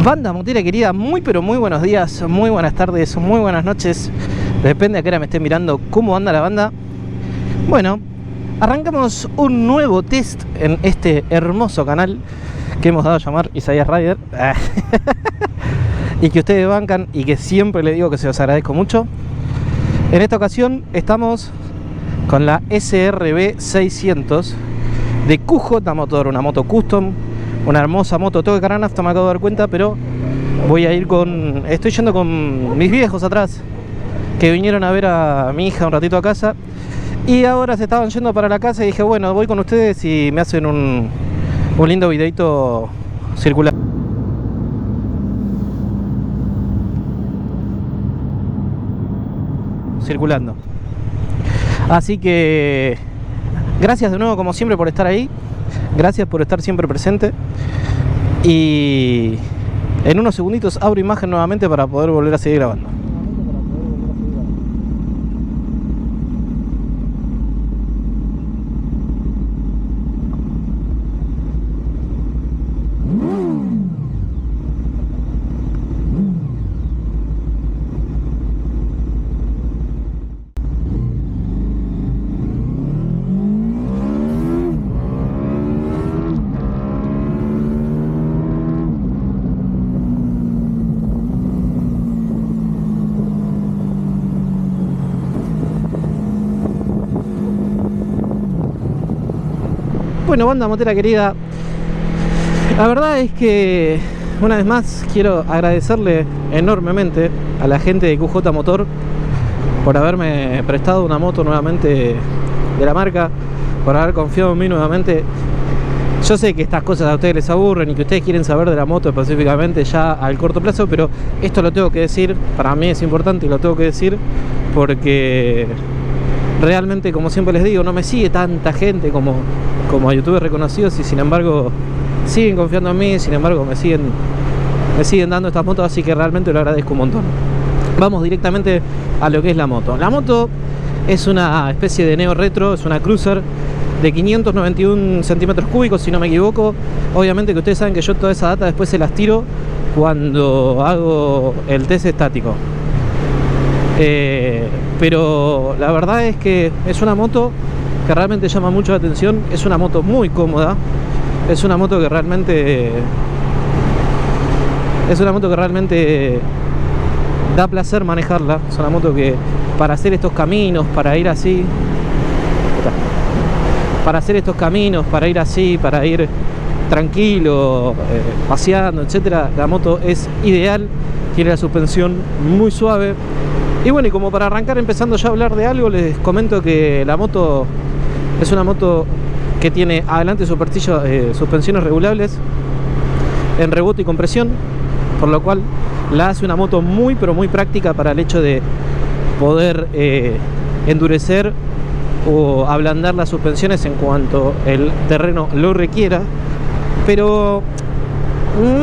Banda motera querida, muy pero muy buenos días, muy buenas tardes, muy buenas noches. Depende a qué hora me esté mirando cómo anda la banda. Bueno, arrancamos un nuevo test en este hermoso canal que hemos dado a llamar Isaías Rider. Y que ustedes bancan y que siempre les digo que se los agradezco mucho. En esta ocasión estamos con la SRB 600 de QJ Motor, una moto custom, una hermosa moto. Tengo que cargar nafta, me acabo de dar cuenta, pero voy a ir con... Estoy yendo con mis viejos atrás, que vinieron a ver a mi hija un ratito a casa, y ahora se estaban yendo para la casa y dije, bueno, voy con ustedes y me hacen un lindo videito circular. Circulando. Así que gracias de nuevo como siempre por estar ahí. Gracias por estar siempre presente. Y en unos segunditos abro imagen nuevamente para poder volver a seguir grabando. Bueno, banda motera querida, la verdad es que una vez más quiero agradecerle enormemente a la gente de QJ Motor por haberme prestado una moto nuevamente de la marca, por haber confiado en mí nuevamente. Yo sé que estas cosas a ustedes les aburren y que ustedes quieren saber de la moto específicamente ya al corto plazo, pero esto lo tengo que decir, para mí es importante y lo tengo que decir porque realmente, como siempre les digo, no me sigue tanta gente como a youtubers reconocidos y sin embargo siguen confiando en mí, sin embargo me siguen dando estas motos, así que realmente lo agradezco un montón. Vamos directamente a lo que es la moto. La moto es una especie de neo retro, es una cruiser de 591 centímetros cúbicos, si no me equivoco. Obviamente que ustedes saben que yo toda esa data después se las tiro cuando hago el test estático. Pero la verdad es que es una moto que realmente llama mucho la atención. Es una moto muy cómoda, es una moto que realmente da placer manejarla. Es una moto que para hacer estos caminos, para ir así, para ir tranquilo, paseando, etcétera, la moto es ideal. Tiene la suspensión muy suave. Y bueno, y como para arrancar empezando ya a hablar de algo, les comento que la moto es una moto que tiene adelante suspensiones regulables en rebote y compresión, por lo cual la hace una moto muy pero muy práctica para el hecho de poder endurecer o ablandar las suspensiones en cuanto el terreno lo requiera. Pero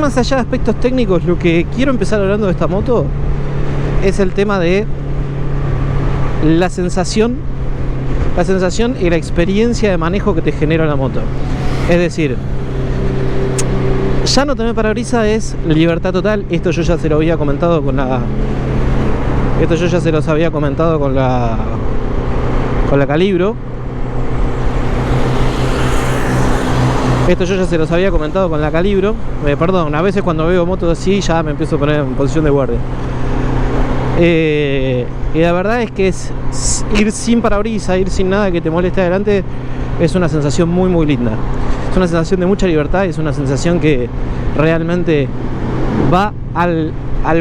más allá de aspectos técnicos, lo que quiero empezar hablando de esta moto es el tema de la sensación y la experiencia de manejo que te genera la moto. Es decir, ya no tener parabrisas es libertad total. Esto yo ya se lo había comentado con la Calibro. Perdón, a veces cuando veo motos así ya me empiezo a poner en posición de guardia. Y la verdad es que ir sin parabrisas, ir sin nada que te moleste adelante, es una sensación muy muy linda. Es una sensación de mucha libertad, es una sensación que realmente va al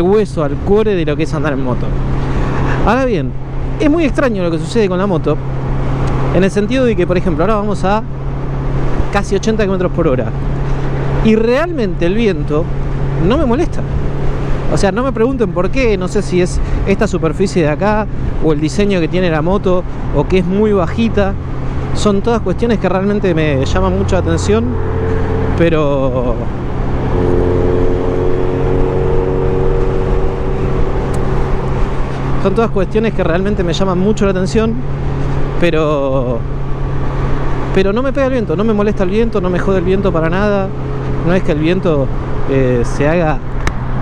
hueso, al core de lo que es andar en moto. Ahora bien, es muy extraño lo que sucede con la moto, en el sentido de que, por ejemplo, ahora vamos a casi 80 km por hora y realmente el viento no me molesta. O sea, no me pregunten por qué, no sé si es esta superficie de acá o el diseño que tiene la moto o que es muy bajita. Son todas cuestiones que realmente me llaman mucho la atención, pero pero no me pega el viento, no me molesta el viento, no me jode el viento para nada. No es que el viento se haga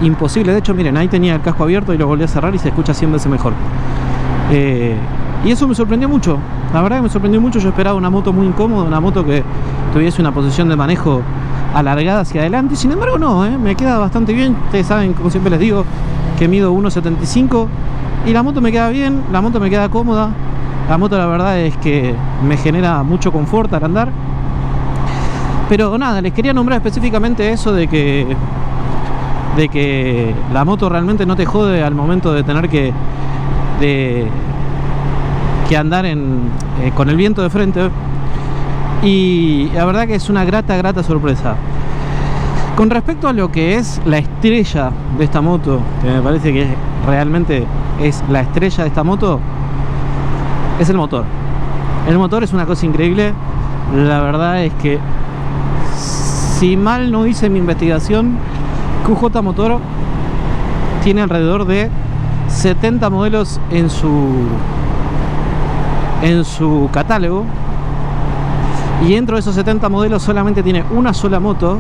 imposible. De hecho, miren, ahí tenía el casco abierto y lo volví a cerrar y se escucha 100 veces mejor. Y eso me sorprendió mucho. La verdad que me sorprendió mucho. Yo esperaba una moto muy incómoda, una moto que tuviese una posición de manejo alargada hacia adelante. Sin embargo, no, me queda bastante bien. Ustedes saben, como siempre les digo, que mido 1,75 y la moto me queda bien, la moto me queda cómoda. La moto, la verdad es que me genera mucho confort al andar. Pero nada, les quería nombrar específicamente eso de que la moto realmente no te jode al momento de tener que andar con el viento de frente. Y la verdad que es una grata sorpresa. Con respecto a lo que es la estrella de esta moto, que me parece que realmente es la estrella de esta moto, es el motor. El motor es una cosa increíble. La verdad es que, si mal no hice mi investigación, QJ Motor tiene alrededor de 70 modelos en su catálogo, y dentro de esos 70 modelos solamente tiene una sola moto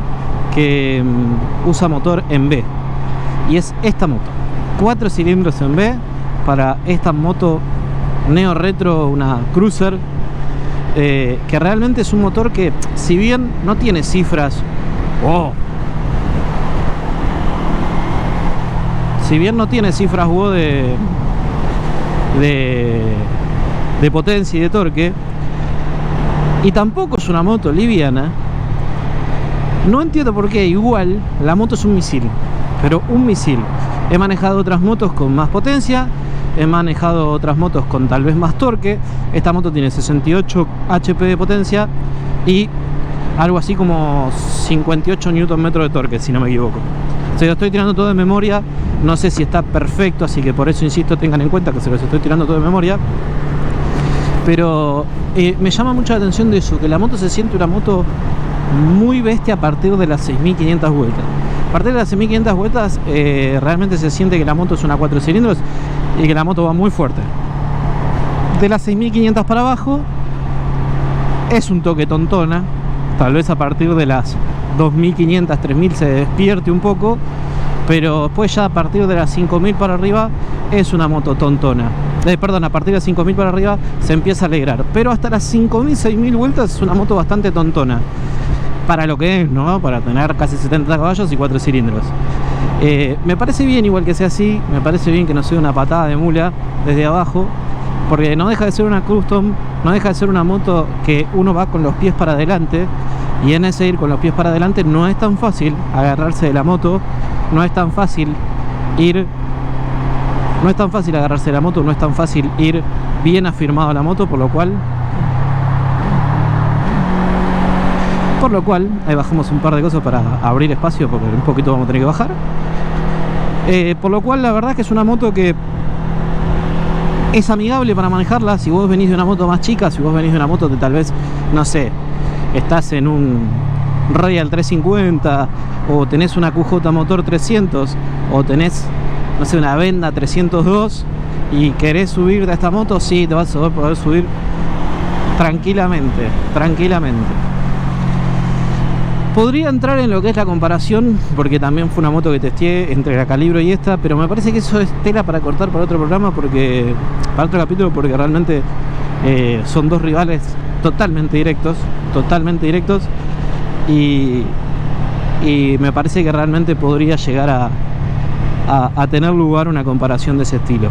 que usa motor en B, y es esta moto, 4 cilindros en B, para esta moto Neo Retro, una Cruiser, que realmente es un motor que, si bien no tiene cifras, si bien no tiene cifras de potencia y de torque, y tampoco es una moto liviana, no entiendo por qué igual la moto es un misil, pero un misil. He manejado otras motos con más potencia, he manejado otras motos con tal vez más torque. Esta moto tiene 68 HP de potencia y algo así como 58 Nm de torque, si no me equivoco. Se lo estoy tirando todo de memoria, no sé si está perfecto, así que por eso insisto, tengan en cuenta que se los estoy tirando todo de memoria. Pero me llama mucho la atención de eso, que la moto se siente una moto muy bestia a partir de las 6.500 vueltas. A partir de las 6.500 vueltas realmente se siente que la moto es una 4 cilindros y que la moto va muy fuerte. De las 6.500 para abajo es un toque tontona. Tal vez a partir de las 2.500, 3.000 se despierte un poco, pero después ya a partir de las 5.000 para arriba es una moto tontona. Perdón, a partir de 5.000 para arriba se empieza a alegrar, pero hasta las 5.000, 6.000 vueltas es una moto bastante tontona para lo que es, ¿no? Para tener casi 70 caballos y 4 cilindros. Me parece bien igual que sea así, me parece bien que no sea una patada de mula desde abajo, porque no deja de ser una custom, no deja de ser una moto que uno va con los pies para adelante, y en ese ir con los pies para adelante no es tan fácil agarrarse de la moto, no es tan fácil agarrarse de la moto, no es tan fácil ir bien afirmado a la moto, por lo cual ahí bajamos un par de cosas para abrir espacio, porque un poquito vamos a tener que bajar. Por lo cual la verdad es que es una moto que es amigable para manejarla. Si vos venís de una moto más chica, si vos venís de una moto que tal vez, no sé, estás en un Royal 350, o tenés una QJ Motor 300, o tenés, no sé, una Venda 302 y querés subir de esta moto, sí, te vas a poder subir tranquilamente. Podría entrar en lo que es la comparación, porque también fue una moto que testé entre la Calibro y esta, pero me parece que eso es tela para cortar para otro programa, para otro capítulo, porque realmente son dos rivales totalmente directos, y me parece que realmente podría llegar a tener lugar una comparación de ese estilo.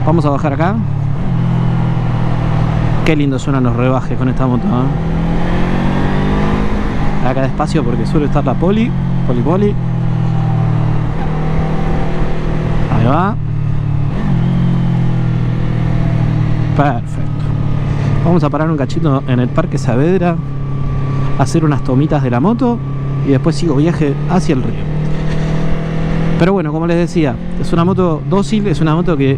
Vamos a bajar acá. Qué lindo suenan los rebajes con esta moto, ¿eh? Acá despacio porque suele estar la poli. Ahí va. Perfecto. Vamos a parar un cachito en el Parque Saavedra, hacer unas tomitas de la moto y después sigo viaje hacia el río. Pero bueno, como les decía, es una moto dócil, es una moto que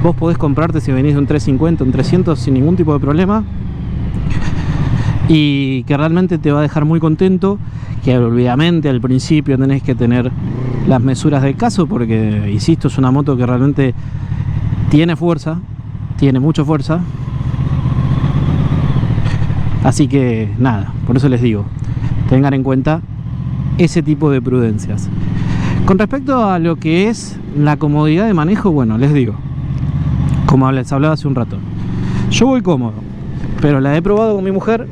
vos podés comprarte si venís de un 350, un 300 sin ningún tipo de problema, y que realmente te va a dejar muy contento. Que obviamente al principio tenés que tener las mesuras del caso, porque insisto, es una moto que realmente tiene fuerza, tiene mucha fuerza. Así que nada, por eso les digo, tengan en cuenta ese tipo de prudencias. Con respecto a lo que es la comodidad de manejo, bueno, les digo, como les hablaba hace un rato, yo voy cómodo, pero la he probado con mi mujer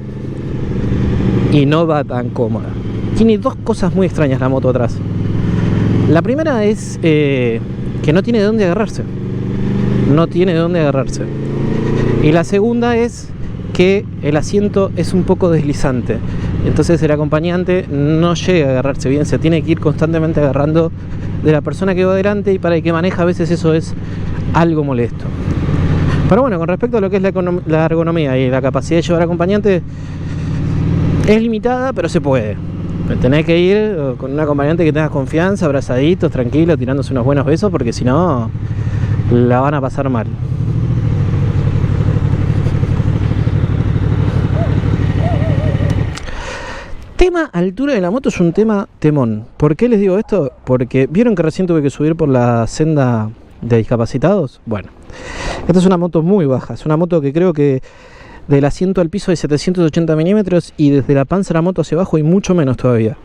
y no va tan cómoda. Tiene dos cosas muy extrañas la moto atrás. La primera es que no tiene de dónde agarrarse. No tiene de dónde agarrarse. Y la segunda es que el asiento es un poco deslizante. Entonces el acompañante no llega a agarrarse bien. Se tiene que ir constantemente agarrando de la persona que va adelante, y para el que maneja a veces eso es algo molesto. Pero bueno, con respecto a lo que es la ergonomía y la capacidad de llevar acompañante, es limitada, pero se puede. Tenés que ir con un acompañante que tengas confianza, abrazaditos, tranquilos, tirándose unos buenos besos, porque si no, la van a pasar mal. Tema altura de la moto es un tema temón. ¿Por qué les digo esto? Porque vieron que recién tuve que subir por la senda de discapacitados. Bueno, esta es una moto muy baja. Es una moto que creo que del asiento al piso hay 780 milímetros, y desde la panza de la moto hacia abajo hay mucho menos todavía.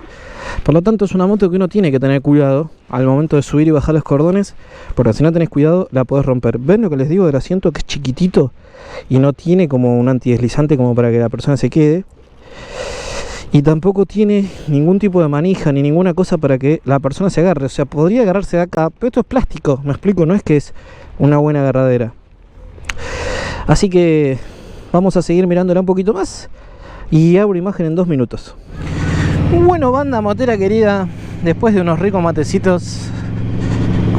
Por lo tanto, es una moto que uno tiene que tener cuidado al momento de subir y bajar los cordones, porque si no tenés cuidado la podés romper. ¿Ven lo que les digo del asiento? Que es chiquitito y no tiene como un antideslizante como para que la persona se quede. Y tampoco tiene ningún tipo de manija ni ninguna cosa para que la persona se agarre. O sea, podría agarrarse de acá, pero esto es plástico, me explico, no es que es una buena agarradera. Así que vamos a seguir mirándola un poquito más y abro imagen en 2 minutos. Bueno, banda motera querida, después de unos ricos matecitos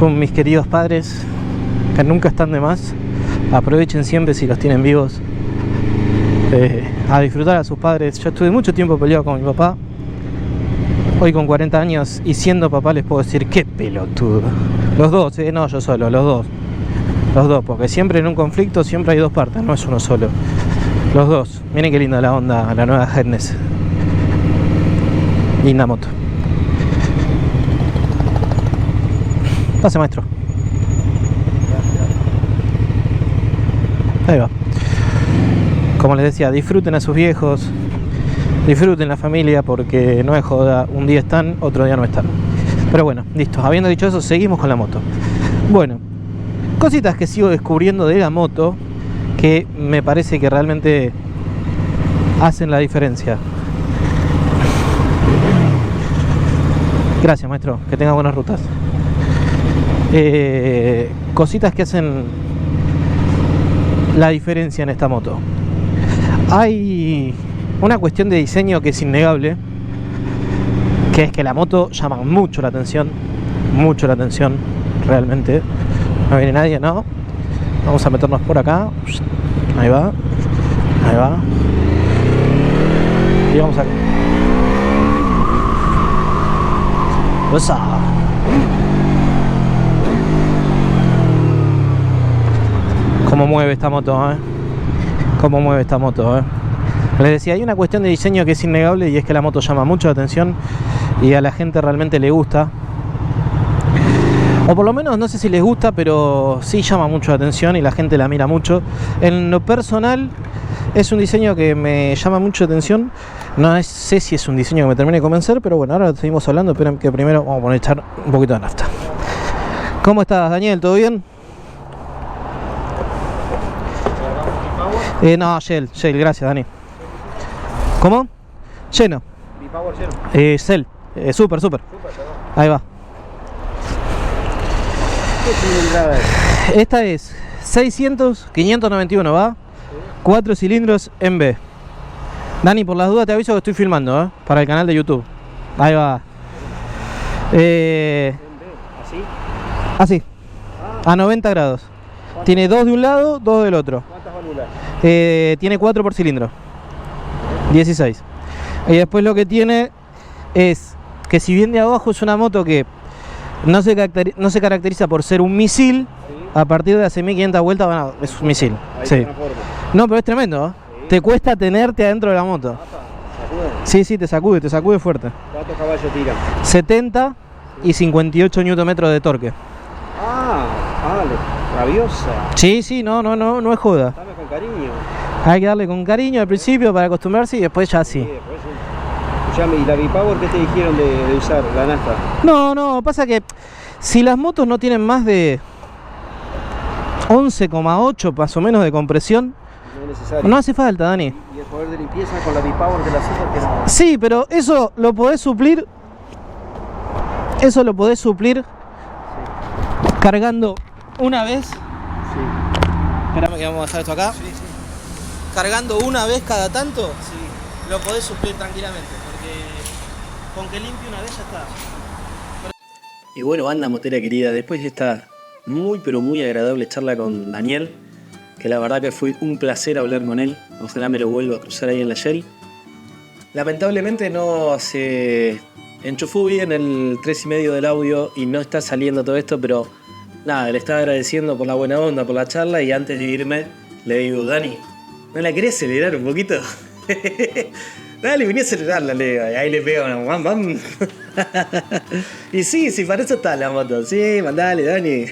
con mis queridos padres, que nunca están de más, aprovechen siempre si los tienen vivos, a disfrutar a sus padres. Yo estuve mucho tiempo peleado con mi papá, hoy con 40 años y siendo papá les puedo decir qué pelotudo. Los dos, no yo solo, los dos, porque siempre en un conflicto siempre hay dos partes, no es uno solo. Los dos. Miren qué linda la onda, la nueva Genesis. Linda moto. Pase, maestro. Ahí va. Como les decía, disfruten a sus viejos, disfruten la familia, porque no es joda, un día están, otro día no están. Pero bueno, listo, habiendo dicho eso, seguimos con la moto. Bueno, cositas que sigo descubriendo de la moto que me parece que realmente hacen la diferencia. Gracias, maestro, que tenga buenas rutas. Cositas que hacen la diferencia en esta moto. Hay una cuestión de diseño que es innegable, que es que la moto llama mucho la atención, realmente. No viene nadie, ¿no? Vamos a meternos por acá. Ahí va. Y vamos acá. ¡Osa! Cómo mueve esta moto, Cómo mueve esta moto, Les decía, hay una cuestión de diseño que es innegable, y es que la moto llama mucho la atención y a la gente realmente le gusta. O por lo menos no sé si les gusta, pero sí llama mucho la atención y la gente la mira mucho. En lo personal es un diseño que me llama mucho la atención. No sé si es un diseño que me termine de convencer, pero bueno, ahora seguimos hablando. Esperen que primero vamos a poner echar un poquito de nafta. ¿Cómo estás, Daniel? ¿Todo bien? No, Shell, gracias, Dani. ¿Cómo? Lleno. ¿Bipower lleno? Cell, super. Ahí va. ¿Qué cilindrada es? Esta es 600, 591, ¿va? Sí. 4 cilindros en B. Dani, por las dudas te aviso que estoy filmando, para el canal de YouTube. Ahí va. ¿En B? ¿Así? Así. A 90 grados. Tiene 2 de un lado, 2 del otro. ¿Cuántas válvulas? Tiene 4 por cilindro. 16. Y después lo que tiene es que, si bien de abajo es una moto que no se caracteriza por ser un misil, sí, a partir de hace 1500 vueltas, bueno, es un misil. Sí. No, pero es tremendo, sí. Te cuesta tenerte adentro de la moto. ¿Sacude? Sí, te sacude fuerte. ¿Cuántos caballos tira? 70 y 58 Nm de torque. Rabiosa. Sí, no es joda. Dame con cariño. Hay que darle con cariño al principio para acostumbrarse, y después ya sí. Después sí. Escuchame, ¿y la V-Power qué te dijeron de usar la nafta? No, pasa que si las motos no tienen más de 11,8 más o menos de compresión, No es necesario. no hace falta, Dani. ¿Y el poder de limpieza con la V-Power de la Super que no? Sí, pero eso lo podés suplir. Eso lo podés suplir cargando una vez. Sí. Espérame que vamos a dejar esto acá. Sí. Cargando una vez cada tanto, lo podés suplir tranquilamente, porque con que limpie una vez ya está. Y bueno, banda motera querida, después de esta muy pero muy agradable charla con Daniel, que la verdad que fue un placer hablar con él, ojalá me lo vuelva a cruzar ahí en la Shell. Lamentablemente no se enchufó bien el 3,5 del audio y no está saliendo todo esto, pero nada, le estaba agradeciendo por la buena onda, por la charla, y antes de irme le digo: Dani, ¿no la querés acelerar un poquito? Dale, vení a acelerarla, le digo, y ahí le pega una bam bam. Y sí, para eso está la moto, sí, mandale, Dani.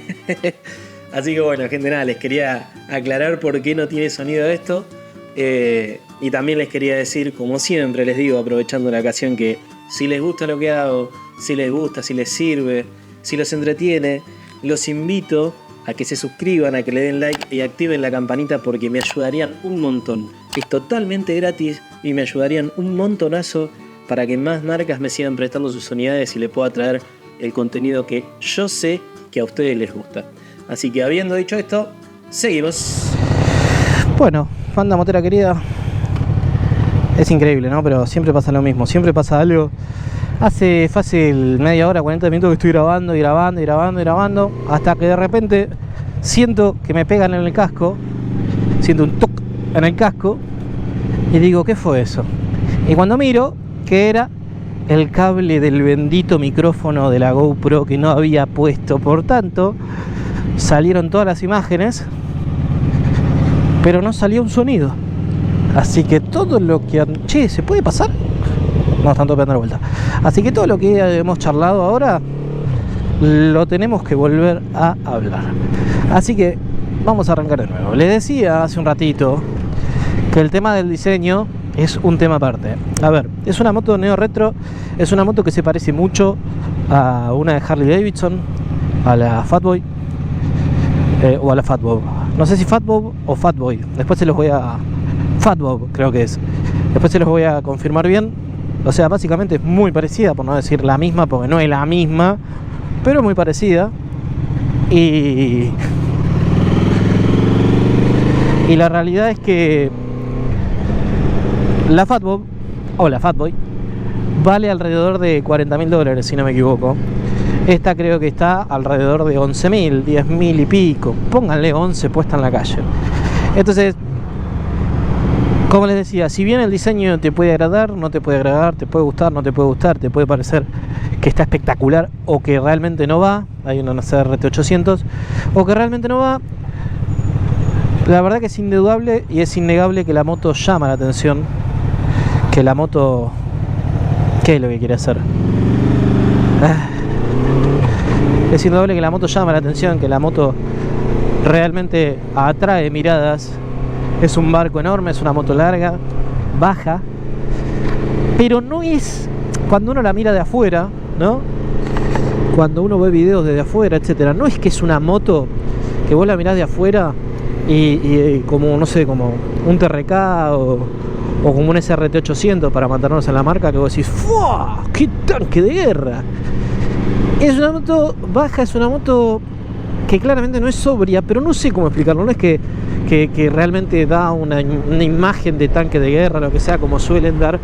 Así que bueno, gente, nada, les quería aclarar por qué no tiene sonido esto. Y también les quería decir, como siempre les digo, aprovechando la ocasión, que si les gusta lo que hago, si les gusta, si les sirve, si los entretiene, los invito a que se suscriban, a que le den like y activen la campanita, porque me ayudarían un montón. Es totalmente gratis y me ayudarían un montonazo para que más marcas me sigan prestando sus unidades y le pueda traer el contenido que yo sé que a ustedes les gusta. Así que, habiendo dicho esto, seguimos. Bueno, banda motera querida, es increíble, ¿no? Pero siempre pasa lo mismo, siempre pasa algo. Hace fácil media hora, 40 minutos que estoy grabando, hasta que de repente siento que me pegan en el casco, siento un toc en el casco y digo, ¿qué fue eso? Y cuando miro, que era el cable del bendito micrófono de la GoPro que no había puesto. Por tanto, salieron todas las imágenes, pero no salió un sonido. Así que todo lo que... Che, ¿se puede pasar? No, están todos pegando la vuelta. Así que todo lo que hemos charlado ahora lo tenemos que volver a hablar. Así que vamos a arrancar de nuevo. Les decía hace un ratito que el tema del diseño es un tema aparte. A ver, es una moto neo retro, es una moto que se parece mucho a una de Harley Davidson, a la Fatboy, o a la Fatbob. No sé si Fatbob o Fatboy. Después se los voy a... Fatbob creo que es. Después se los voy a confirmar bien. O sea, básicamente es muy parecida, por no decir la misma, porque no es la misma, pero muy parecida. Y la realidad es que la Fatbob o la Fatboy vale alrededor de $40.000, si no me equivoco. Esta creo que está alrededor de 11.000, 10.000 y pico. Pónganle 11 puesta en la calle. Entonces, como les decía, si bien el diseño te puede agradar, no te puede agradar, te puede gustar, no te puede gustar, te puede parecer que está espectacular o que realmente no va, hay una CRT800, o que realmente no va, la verdad que es indudable y es innegable que la moto llama la atención, que la moto... ¿Qué es lo que quiere hacer? Es indudable que la moto llama la atención, que la moto realmente atrae miradas. Es un barco enorme, es una moto larga, baja, pero no es, cuando uno la mira de afuera, ¿no? Cuando uno ve videos desde afuera, etcétera, no es que es una moto que vos la mirás de afuera y como, no sé, como un TRK o como un SRT800, para mantenernos en la marca, que vos decís, ¡fua! ¡Qué tanque de guerra! Es una moto baja, es una moto que claramente no es sobria, pero no sé cómo explicarlo. No es que realmente da una imagen de tanque de guerra, lo que sea, como suelen dar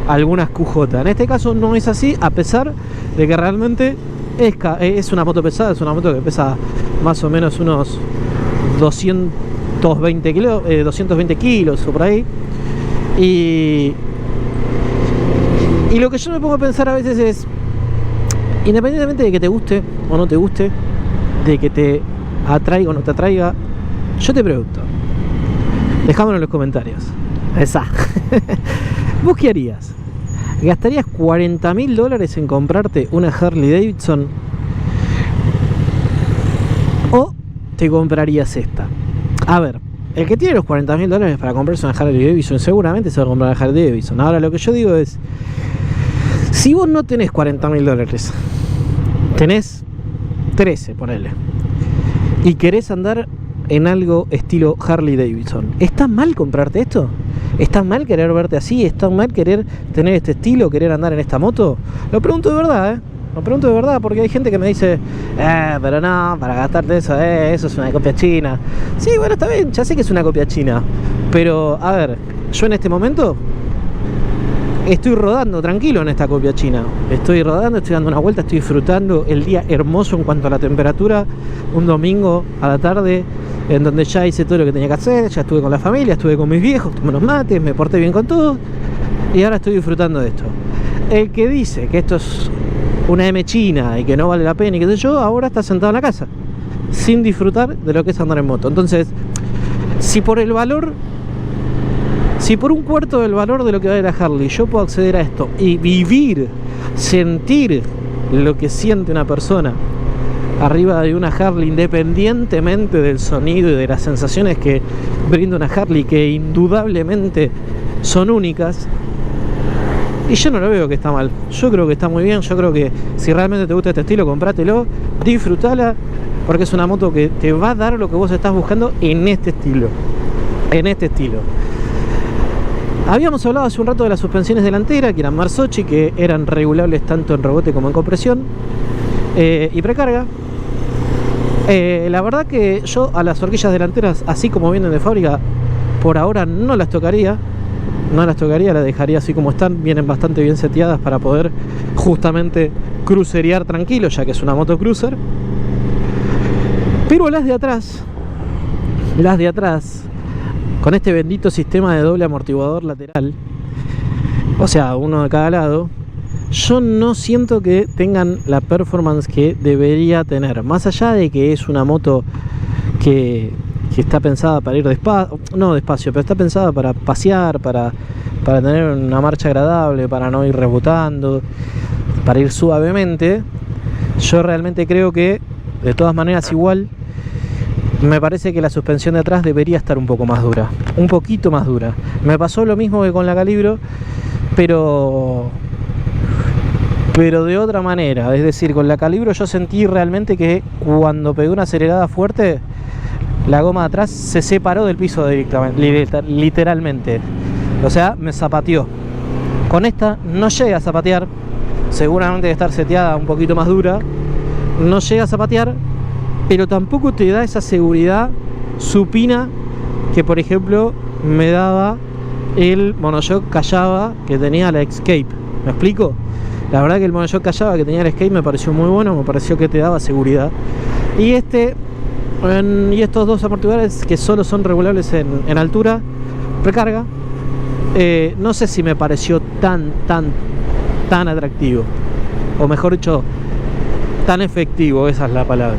algunas QJ. En este caso no es así, a pesar de que realmente es una moto pesada, es una moto que pesa más o menos unos 220 kilos o por ahí. Y lo que yo me pongo a pensar a veces es, independientemente de que te guste o no te guste, de que te atraiga o no te atraiga, yo te pregunto, dejámoslo en los comentarios. ¿Vos qué harías? ¿Gastarías $40.000 en comprarte una Harley Davidson? ¿O te comprarías esta? A ver, el que tiene los $40.000 para comprarse una Harley Davidson seguramente se va a comprar una Harley Davidson. Ahora lo que yo digo es, Si vos no tenés $40.000, tenés 13, ponele, y querés andar en algo estilo Harley Davidson, ¿está mal comprarte esto? ¿Está mal querer verte así? ¿Está mal querer tener este estilo, querer andar en esta moto? Lo pregunto de verdad, Lo pregunto de verdad, porque hay gente que me dice, pero no, para gastarte eso, eso es una copia china. Sí, bueno, está bien, ya sé que es una copia china, pero, a ver, yo en este momento estoy rodando tranquilo en esta copia china. Estoy rodando, estoy dando una vuelta, estoy disfrutando el día hermoso en cuanto a la temperatura. Un domingo a la tarde, en donde ya hice todo lo que tenía que hacer, ya estuve con la familia, estuve con mis viejos, tomé unos mates, me porté bien con todo, y ahora estoy disfrutando de esto. El que dice que esto es una M china y que no vale la pena y qué sé yo, ahora está sentado en la casa, sin disfrutar de lo que es andar en moto. Entonces, si por el valor, si por un cuarto del valor de lo que vale la Harley yo puedo acceder a esto y vivir, sentir lo que siente una persona arriba de una Harley, independientemente del sonido y de las sensaciones que brinda una Harley, que indudablemente son únicas, y yo no lo veo que está mal. Yo creo que está muy bien. Yo creo que si realmente te gusta este estilo, comprátelo, disfrutala, porque es una moto que te va a dar lo que vos estás buscando en este estilo. En este estilo. Habíamos hablado hace un rato de las suspensiones delanteras, que eran Marzocchi, que eran regulables tanto en rebote como en compresión y precarga. La verdad que yo a las horquillas delanteras, así como vienen de fábrica, por ahora no las tocaría. No las tocaría, las dejaría así como están. Vienen bastante bien seteadas para poder justamente crucerear tranquilo, ya que es una moto cruiser. Pero las de atrás, con este bendito sistema de doble amortiguador lateral, o sea, uno de cada lado, yo no siento que tengan la performance que debería tener. Más allá de que es una moto que está pensada para ir despacio, no despacio, pero está pensada para pasear, para tener una marcha agradable, para no ir rebotando, para ir suavemente. Yo realmente creo que, de todas maneras, igual me parece que la suspensión de atrás debería estar un poco más dura, un poquito más dura. Me pasó lo mismo que con la Calibro, pero de otra manera. Es decir, con la Calibro yo sentí realmente que cuando pegué una acelerada fuerte, la goma de atrás se separó del piso directamente, literalmente. O sea, me zapateó. Con esta no llega a zapatear. Seguramente debe estar seteada un poquito más dura. No llega a zapatear, pero tampoco te da esa seguridad supina que, por ejemplo, me daba el Monoshock Callaba que tenía la Escape. ¿Me explico? La verdad que el Monoshock Callaba que tenía la Escape me pareció muy bueno, me pareció que te daba seguridad. Y estos dos amortiguadores que solo son regulables en altura, precarga, no sé si me pareció tan atractivo, o mejor dicho, tan efectivo, esa es la palabra.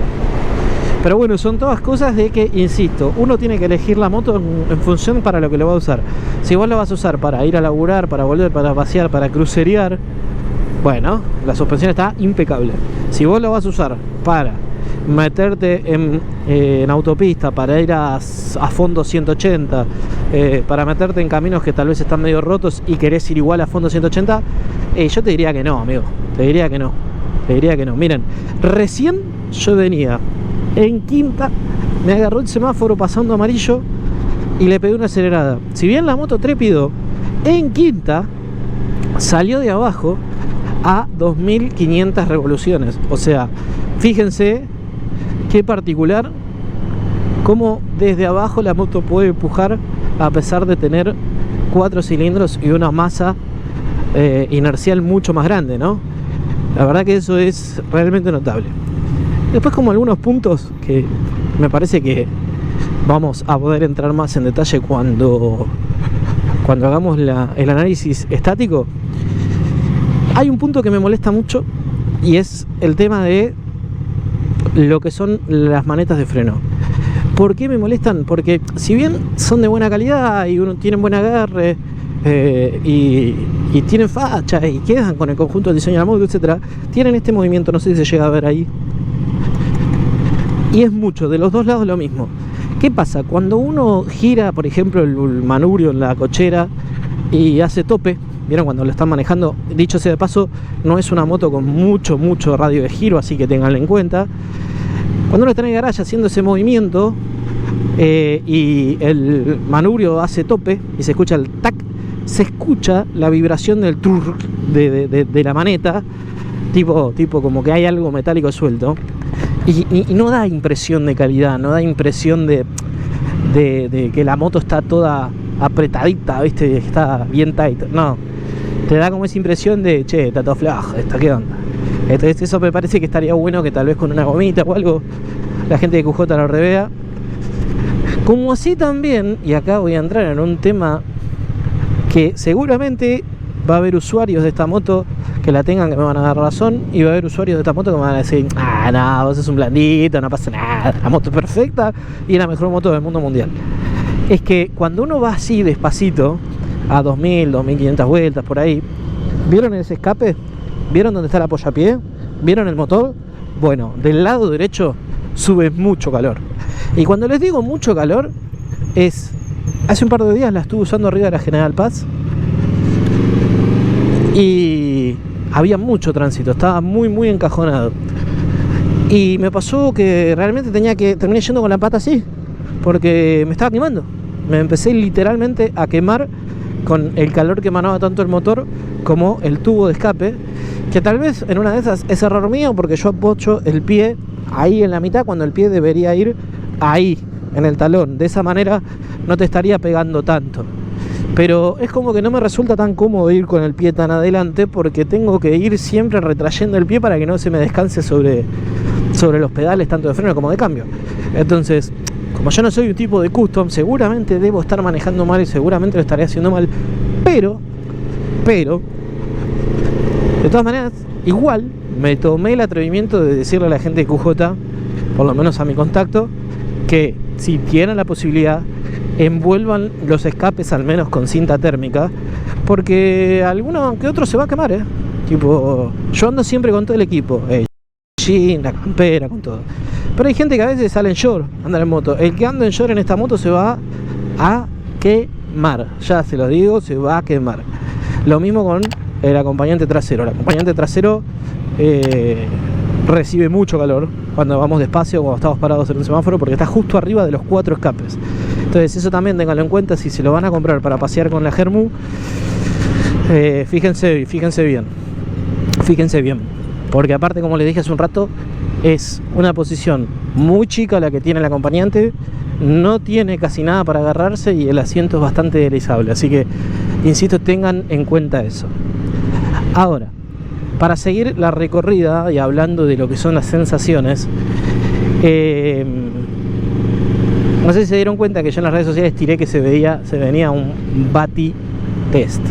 Pero bueno, son todas cosas de que, insisto, uno tiene que elegir la moto en función para lo que lo va a usar. Si vos lo vas a usar para ir a laburar, para volver, para pasear, para crucerear, bueno, la suspensión está impecable. Si vos lo vas a usar para meterte en autopista, para ir a fondo 180, para meterte en caminos que tal vez están medio rotos y querés ir igual a fondo 180, yo te diría que no, amigo. Te diría que no. Miren, recién yo venía en quinta, me agarró el semáforo pasando amarillo y le pegué una acelerada. Si bien la moto trépido en quinta salió de abajo a 2500 revoluciones. O sea, fíjense qué particular cómo desde abajo la moto puede empujar a pesar de tener 4 cilindros y una masa inercial mucho más grande, ¿no? La verdad que eso es realmente notable. Después, como algunos puntos que me parece que vamos a poder entrar más en detalle cuando hagamos el análisis estático. Hay un punto que me molesta mucho y es el tema de lo que son las manetas de freno. ¿Por qué me molestan? Porque si bien son de buena calidad y tienen buen agarre y tienen facha y quedan con el conjunto del diseño de la moto, etcétera, tienen este movimiento, no sé si se llega a ver ahí, y es mucho, de los dos lados lo mismo. ¿Qué pasa? Cuando uno gira, por ejemplo, el manubrio en la cochera y hace tope, vieron cuando lo están manejando. Dicho sea de paso, no es una moto con mucho radio de giro, así que tenganlo en cuenta. Cuando uno está en el garage haciendo ese movimiento y el manubrio hace tope y se escucha el tac, se escucha la vibración del trrr de la maneta, tipo como que hay algo metálico suelto, y no da impresión de calidad, no da impresión de que la moto está toda apretadita, ¿viste? Está bien tight. No, te da como esa impresión de, che, está todo flojo esto, ¿qué onda? Entonces eso me parece que estaría bueno que tal vez con una gomita o algo la gente de QJ lo revea. Como así también, y acá voy a entrar en un tema que seguramente va a haber usuarios de esta moto que la tengan que me van a dar razón, y va a haber usuarios de esta moto que me van a decir, no, vos sos un blandito, no pasa nada, la moto es perfecta y es la mejor moto del mundo mundial. Es que cuando uno va así despacito, a 2000, 2500 vueltas por ahí, ¿vieron ese escape? ¿Vieron dónde está el apoyapié? ¿Vieron el motor? Bueno, del lado derecho sube mucho calor. Y cuando les digo mucho calor, es... Hace un par de días la estuve usando arriba de la General Paz y había mucho tránsito, estaba muy encajonado. Y me pasó que realmente terminé yendo con la pata así, porque me estaba quemando. Me empecé literalmente a quemar con el calor que emanaba tanto el motor como el tubo de escape, que tal vez en una de esas es error mío, porque yo apoyo el pie ahí en la mitad cuando el pie debería ir ahí en el talón. De esa manera no te estaría pegando tanto, pero es como que no me resulta tan cómodo ir con el pie tan adelante, porque tengo que ir siempre retrayendo el pie para que no se me descanse sobre los pedales, tanto de freno como de cambio. Entonces, como yo no soy un tipo de custom, seguramente debo estar manejando mal y seguramente lo estaré haciendo mal, pero de todas maneras, igual me tomé el atrevimiento de decirle a la gente de QJ, por lo menos a mi contacto, que si tienen la posibilidad, envuelvan los escapes al menos con cinta térmica, porque alguno que otro se va a quemar, tipo, yo ando siempre con todo el equipo, jean, la campera, con todo, pero hay gente que a veces sale en short, anda en moto. El que anda en short en esta moto se va a quemar, ya se lo digo, se va a quemar. Lo mismo con el acompañante trasero. El acompañante trasero recibe mucho calor cuando vamos despacio, cuando estamos parados en un semáforo, porque está justo arriba de los 4 escapes. Entonces eso también ténganlo en cuenta si se lo van a comprar para pasear con la Germu. Fíjense bien, porque aparte, como les dije hace un rato, es una posición muy chica la que tiene el acompañante, no tiene casi nada para agarrarse y el asiento es bastante deslizable, así que insisto, tengan en cuenta eso. Ahora, para seguir la recorrida y hablando de lo que son las sensaciones, no sé si se dieron cuenta que yo en las redes sociales tiré que se venía un Bati test.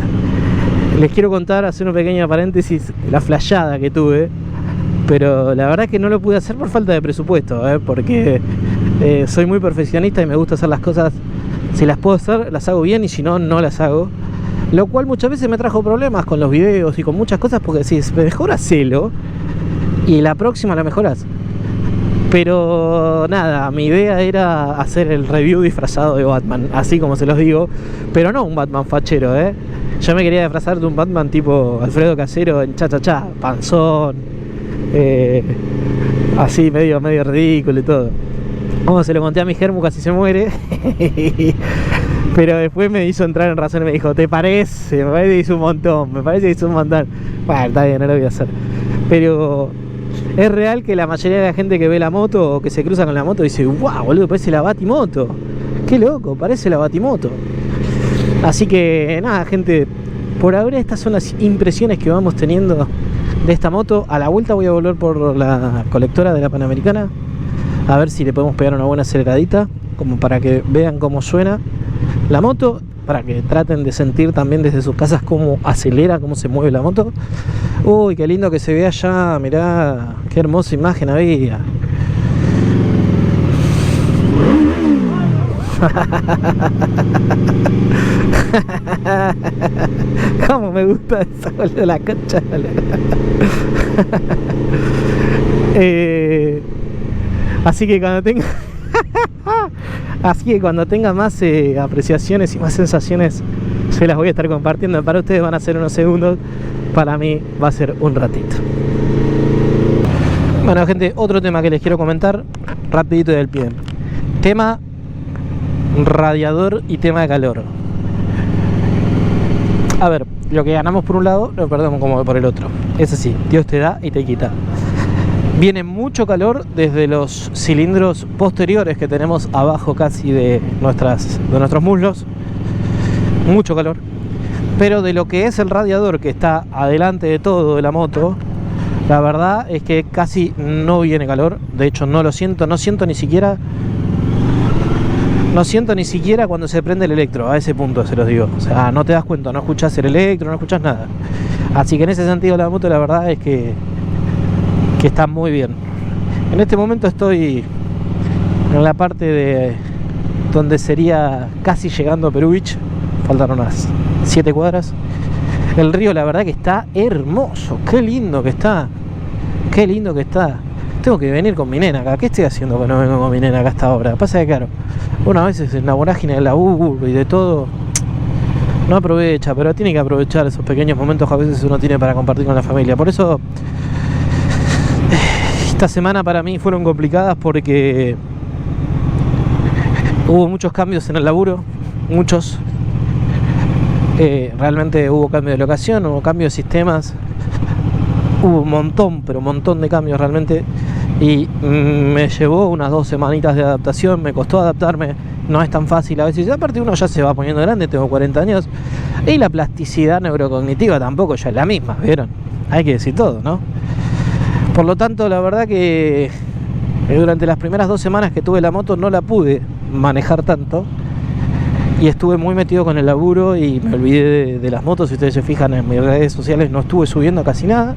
Les quiero contar, hacer un pequeño paréntesis, la flayada que tuve, pero la verdad es que no lo pude hacer por falta de presupuesto, porque soy muy perfeccionista y me gusta hacer las cosas, si las puedo hacer, las hago bien, y si no, no las hago. Lo cual muchas veces me trajo problemas con los videos y con muchas cosas, porque decís, mejor hacelo y la próxima la mejoras. Pero nada, mi idea era hacer el review disfrazado de Batman, así como se los digo, pero no un Batman fachero, Yo me quería disfrazar de un Batman tipo Alfredo Casero en cha-cha-cha, panzón, así medio ridículo y todo. Como se lo conté a mi Germu, casi se muere. Pero después me hizo entrar en razón y me dijo, ¿te parece? Me parece que hizo un montón, Bueno, está bien, no lo voy a hacer. Pero es real que la mayoría de la gente que ve la moto o que se cruza con la moto dice, wow, boludo, parece la Batimoto. Qué loco, parece la Batimoto. Así que nada, gente, por ahora estas son las impresiones que vamos teniendo de esta moto. A la vuelta voy a volver por la colectora de la Panamericana, a ver si le podemos pegar una buena aceleradita, como para que vean cómo suena la moto, para que traten de sentir también desde sus casas cómo acelera, cómo se mueve la moto. Uy, qué lindo que se ve allá, mirá, qué hermosa imagen había. Cómo me gusta esa, boludo, la concha. Así que cuando tenga más apreciaciones y más sensaciones se las voy a estar compartiendo. Para ustedes van a ser unos segundos, para mí va a ser un ratito. Bueno, gente, otro tema que les quiero comentar rapidito del pie. Tema radiador y tema de calor. A ver, lo que ganamos por un lado lo perdemos como por el otro. Es así, Dios te da y te quita. Viene mucho calor desde los cilindros posteriores que tenemos abajo casi de nuestros muslos. Mucho calor. Pero de lo que es el radiador que está adelante de todo de la moto, la verdad es que casi no viene calor. De hecho no lo siento, no siento ni siquiera cuando se prende el electro. A ese punto se los digo. O sea, no te das cuenta, no escuchás el electro, no escuchás nada. Así que en ese sentido la moto la verdad es que está muy bien. En este momento estoy en la parte de donde sería casi llegando a Perú Beach. Faltan unas 7 cuadras. El río la verdad que está hermoso. Qué lindo que está. Qué lindo que está. Tengo que venir con mi nena acá. ¿Qué estoy haciendo que no vengo con mi nena acá hasta ahora? Pasa que claro, una vez en la vorágine del laburo y de todo no aprovecha, pero tiene que aprovechar esos pequeños momentos que a veces uno tiene para compartir con la familia. Por eso esta semana para mí fueron complicadas porque hubo muchos cambios en el laburo. Muchos. Realmente hubo cambio de locación, hubo cambio de sistemas, hubo un montón, pero un montón de cambios realmente, y me llevó unas 2 semanitas de adaptación. Me costó adaptarme, no es tan fácil a veces, aparte uno ya se va poniendo grande, tengo 40 años, y la plasticidad neurocognitiva tampoco ya es la misma, ¿vieron? Hay que decir todo, ¿no? Por lo tanto, la verdad que durante las primeras 2 semanas que tuve la moto no la pude manejar tanto, y estuve muy metido con el laburo y me olvidé de las motos. Si ustedes se fijan en mis redes sociales, no estuve subiendo casi nada.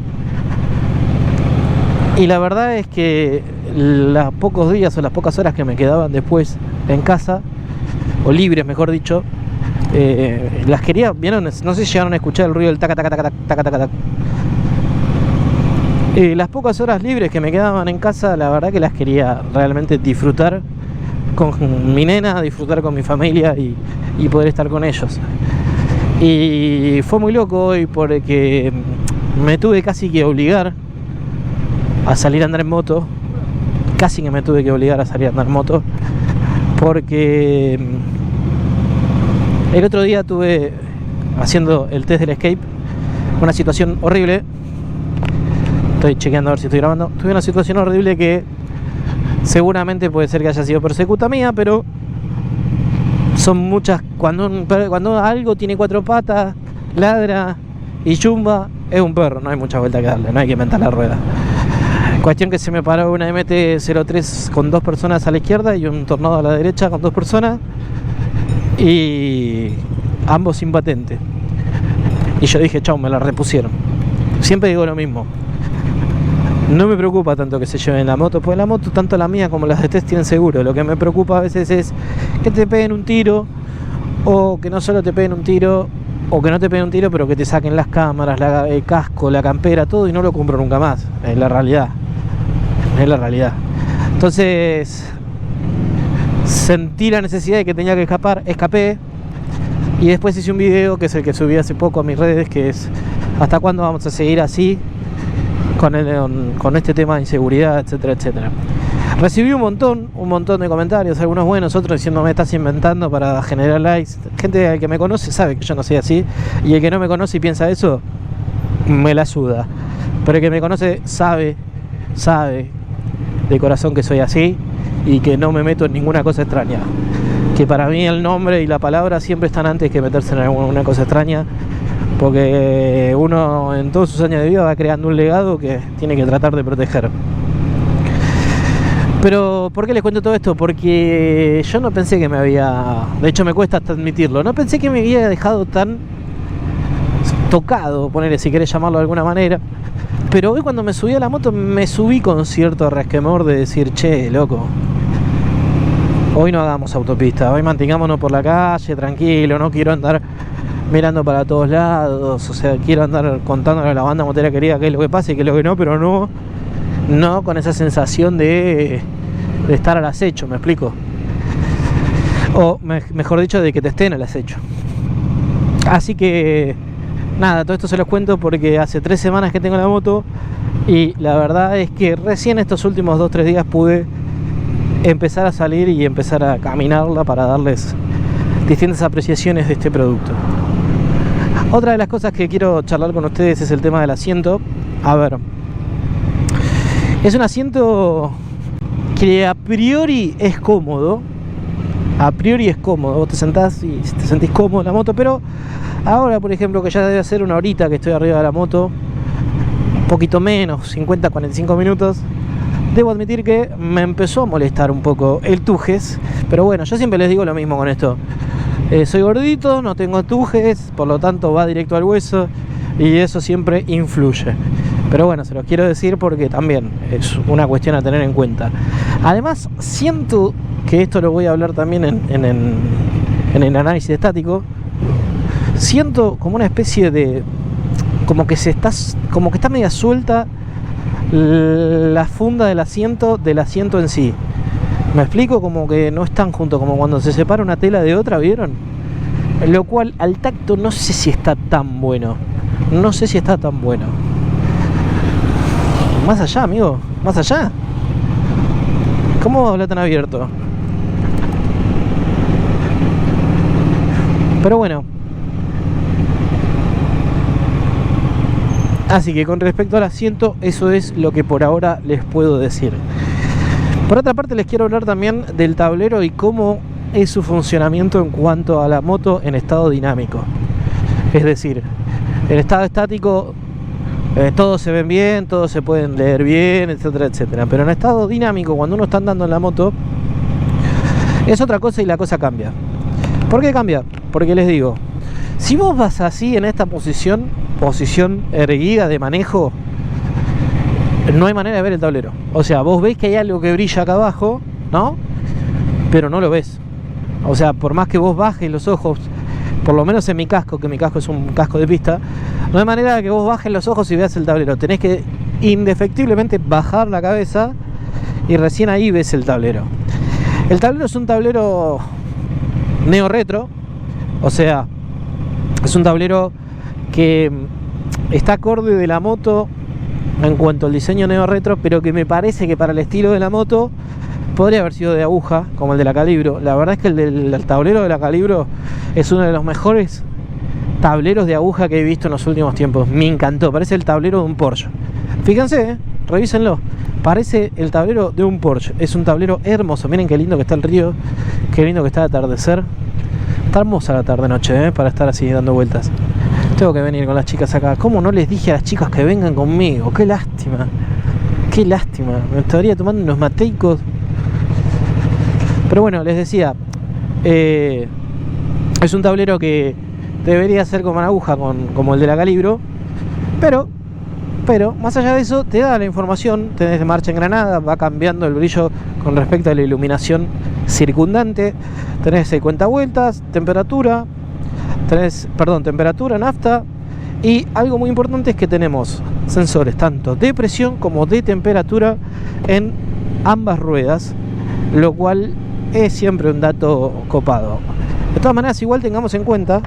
Y la verdad es que los pocos días o las pocas horas que me quedaban después en casa, o libres mejor dicho, las quería, ¿vieron? No sé si llegaron a escuchar el ruido del taca taca taca taca taca taca taca. Las pocas horas libres que me quedaban en casa, la verdad que las quería realmente disfrutar con mi nena, disfrutar con mi familia y poder estar con ellos. Y fue muy loco hoy porque me tuve casi que obligar a salir a andar en moto. Casi que me tuve que obligar a salir a andar en moto, porque el otro día tuve haciendo el test del escape una situación horrible. Estoy chequeando a ver si estoy grabando. Tuve una situación horrible que seguramente puede ser que haya sido persecuta mía, pero son muchas. Cuando algo tiene 4 patas, ladra y chumba, es un perro, no hay mucha vuelta que darle, no hay que inventar la rueda. Cuestión que se me paró una MT-03 con 2 personas a la izquierda y un Tornado a la derecha con 2 personas, y ambos sin patente. Y yo dije, chau, me la repusieron. Siempre digo lo mismo. No me preocupa tanto que se lleven la moto, porque la moto, tanto la mía como las de test, tienen seguro. Lo que me preocupa a veces es que te peguen un tiro, o que no solo te peguen un tiro, o que no te peguen un tiro, pero que te saquen las cámaras, el casco, la campera, todo, y no lo compro nunca más. Es la realidad. Es la realidad. Entonces, sentí la necesidad de que tenía que escapar, escapé, y después hice un video, que es el que subí hace poco a mis redes, que es ¿hasta cuándo vamos a seguir así? Con este tema de inseguridad, etcétera, etcétera. Recibí un montón de comentarios, algunos buenos, otros diciéndome estás inventando para generar likes. Gente que me conoce sabe que yo no soy así, y el que no me conoce y piensa eso, me la suda. Pero el que me conoce sabe de corazón que soy así y que no me meto en ninguna cosa extraña. Que para mí el nombre y la palabra siempre están antes que meterse en alguna cosa extraña. Porque uno en todos sus años de vida va creando un legado que tiene que tratar de proteger. Pero ¿por qué les cuento todo esto? Porque yo no pensé que me había... De hecho me cuesta hasta admitirlo. No pensé que me había dejado tan tocado, ponele, si querés llamarlo de alguna manera. Pero hoy cuando me subí a la moto me subí con cierto resquemor de decir, che, loco, hoy no hagamos autopista, hoy mantengámonos por la calle, tranquilo, no quiero andar mirando para todos lados, o sea, quiero andar contándole a la banda motera querida qué es lo que pasa y qué es lo que no, pero no con esa sensación de estar al acecho, ¿me explico? O mejor dicho, de que te estén al acecho. Así que nada, todo esto se los cuento porque hace 3 semanas que tengo la moto y la verdad es que recién estos últimos 2-3 días pude empezar a salir y empezar a caminarla para darles distintas apreciaciones de este producto. Otra de las cosas que quiero charlar con ustedes es el tema del asiento. A ver, es un asiento que a priori es cómodo. A priori es cómodo, vos te sentás y te sentís cómodo en la moto, pero ahora, por ejemplo, que ya debe hacer una horita que estoy arriba de la moto, un poquito menos, 50-45 minutos, debo admitir que me empezó a molestar un poco el tujes, pero bueno, yo siempre les digo lo mismo con esto. Soy gordito, no tengo tujes, por lo tanto va directo al hueso y eso siempre influye. Pero bueno, se los quiero decir porque también es una cuestión a tener en cuenta. Además, siento que esto lo voy a hablar también en el análisis estático. Siento como una especie de... como que está media suelta la funda del asiento en sí. ¿Me explico? Como que no están juntos, como cuando se separa una tela de otra, ¿vieron? Lo cual al tacto no sé si está tan bueno. No sé si está tan bueno. Más allá, amigo, más allá. ¿Cómo habla tan abierto? Pero bueno. Así que con respecto al asiento, eso es lo que por ahora les puedo decir. Por otra parte, les quiero hablar también del tablero y cómo es su funcionamiento en cuanto a la moto en estado dinámico. Es decir, en estado estático todos se ven bien, todos se pueden leer bien, etcétera, etcétera. Pero en estado dinámico, cuando uno está andando en la moto, es otra cosa y la cosa cambia. ¿Por qué cambia? Porque les digo, si vos vas así en esta posición erguida de manejo, no hay manera de ver el tablero. O sea, vos ves que hay algo que brilla acá abajo, ¿no? Pero no lo ves. O sea, por más que vos bajes los ojos, por lo menos en mi casco, que mi casco es un casco de pista, no hay manera de que vos bajes los ojos y veas el tablero. Tenés que indefectiblemente bajar la cabeza y recién ahí ves el tablero. El tablero es un tablero neo-retro, o sea, es un tablero que está acorde de la moto en cuanto al diseño neo-retro, pero que me parece que para el estilo de la moto podría haber sido de aguja, como el de la Calibro. La verdad es que el tablero de la Calibro es uno de los mejores tableros de aguja que he visto en los últimos tiempos. Me encantó, parece el tablero de un Porsche. Fíjense, revísenlo, parece el tablero de un Porsche. Es un tablero hermoso, miren qué lindo que está el río, qué lindo que está el atardecer. Está hermosa la tarde-noche, para estar así dando vueltas. Tengo que venir con las chicas acá. ¿Cómo no les dije a las chicas que vengan conmigo? Qué lástima. Qué lástima. Me estaría tomando unos mateicos. Pero bueno, les decía, es un tablero que debería ser como una aguja, como el de la Calibro. Pero, más allá de eso, te da la información. Tenés marcha engranada, va cambiando el brillo con respecto a la iluminación circundante. Tenés cuentavueltas, temperatura, nafta. Y algo muy importante es que tenemos sensores tanto de presión como de temperatura en ambas ruedas, lo cual es siempre un dato copado. De todas maneras, igual tengamos en cuenta,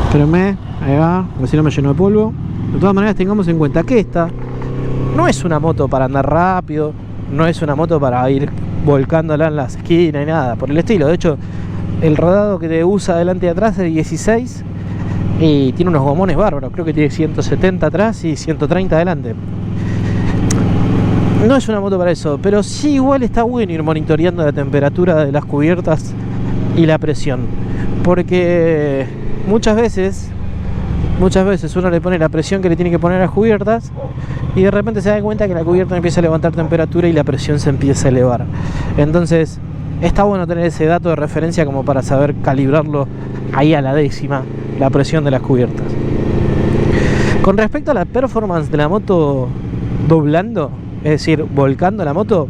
espérenme, ahí va, a ver si no me lleno de polvo. De todas maneras, tengamos en cuenta que esta no es una moto para andar rápido, no es una moto para ir volcándola en las esquinas y nada por el estilo. De hecho, el rodado que te usa adelante y atrás es de 16 y tiene unos gomones bárbaros. Creo que tiene 170 atrás y 130 adelante. No es una moto para eso, pero sí igual está bueno ir monitoreando la temperatura de las cubiertas y la presión, porque muchas veces uno le pone la presión que le tiene que poner a las cubiertas y de repente se da cuenta que la cubierta empieza a levantar temperatura y la presión se empieza a elevar. Entonces está bueno tener ese dato de referencia como para saber calibrarlo ahí a la décima, la presión de las cubiertas. Con respecto a la performance de la moto doblando, es decir, volcando la moto,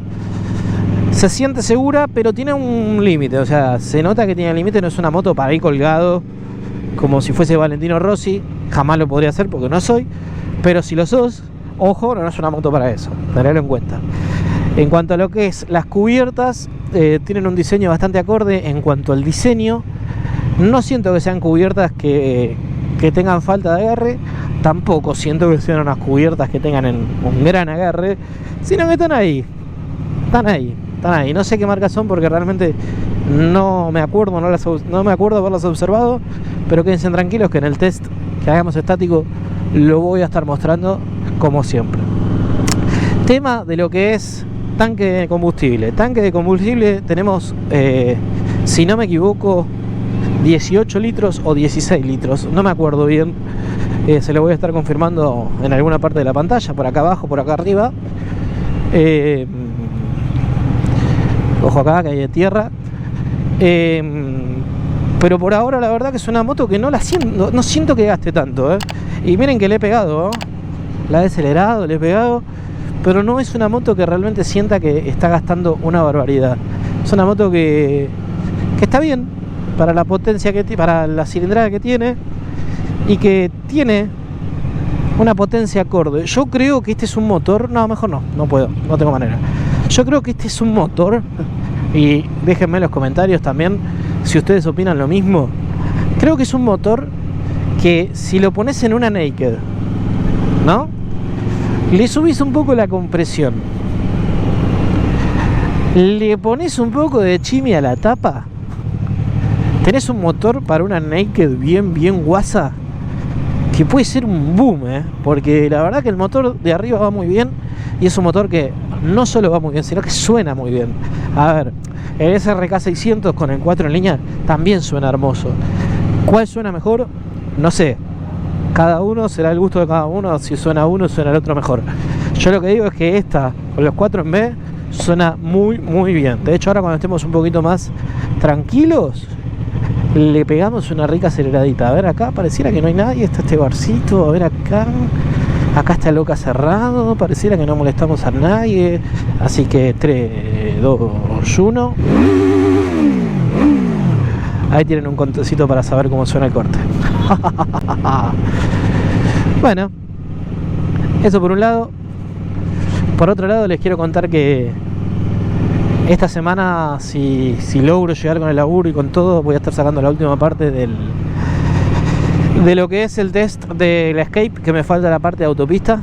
se siente segura, pero tiene un límite. O sea, se nota que tiene un límite. No es una moto para ir colgado como si fuese Valentino Rossi. Jamás lo podría hacer porque no soy. Pero si lo sos, ojo, no es una moto para eso. Tenedlo en cuenta. En cuanto a lo que es las cubiertas, tienen un diseño bastante acorde en cuanto al diseño. No siento que sean cubiertas que tengan falta de agarre, tampoco siento que sean unas cubiertas que tengan un gran agarre, sino que están ahí. No sé qué marcas son porque realmente no me acuerdo, no me acuerdo haberlas observado, pero quédense tranquilos que en el test que hagamos estático lo voy a estar mostrando como siempre. Tema de lo que es tanque de combustible. Tanque de combustible tenemos, si no me equivoco, 18 litros o 16 litros, no me acuerdo bien. Se lo voy a estar confirmando en alguna parte de la pantalla, por acá abajo, por acá arriba. Ojo acá que hay de tierra. Pero por ahora la verdad que es una moto que no siento que gaste tanto, Y miren que le he pegado, la he acelerado, le he pegado, pero no es una moto que realmente sienta que está gastando una barbaridad. Es una moto que está bien para la potencia para la cilindrada que tiene, y que tiene una potencia acorde. Yo creo que este es un motor, no, mejor no puedo, no tengo manera. Yo creo que este es un motor, y déjenme en los comentarios también si ustedes opinan lo mismo. Creo que es un motor que si lo pones en una naked, ¿no? Le subís un poco la compresión, le pones un poco de chimi a la tapa, tenés un motor para una naked bien guasa, que puede ser un boom, porque la verdad que el motor de arriba va muy bien, y es un motor que no solo va muy bien, sino que suena muy bien. A ver, el SRK 600 con el 4 en línea también suena hermoso. ¿Cuál suena mejor? No sé. Cada uno será el gusto de cada uno. Si suena uno, suena el otro mejor. Yo lo que digo es que esta, con los 4 en B, suena muy bien. De hecho, ahora cuando estemos un poquito más tranquilos, le pegamos una rica aceleradita. A ver, acá pareciera que no hay nadie. Está este barcito. A ver acá. Acá está Loca cerrado. Pareciera que no molestamos a nadie. Así que 3, 2, 1. Ahí tienen un contecito para saber cómo suena el corte. Bueno, eso por un lado. Por otro lado, les quiero contar que esta semana, si logro llegar con el laburo y con todo, voy a estar sacando la última parte de lo que es el test de la Escape, que me falta la parte de autopista.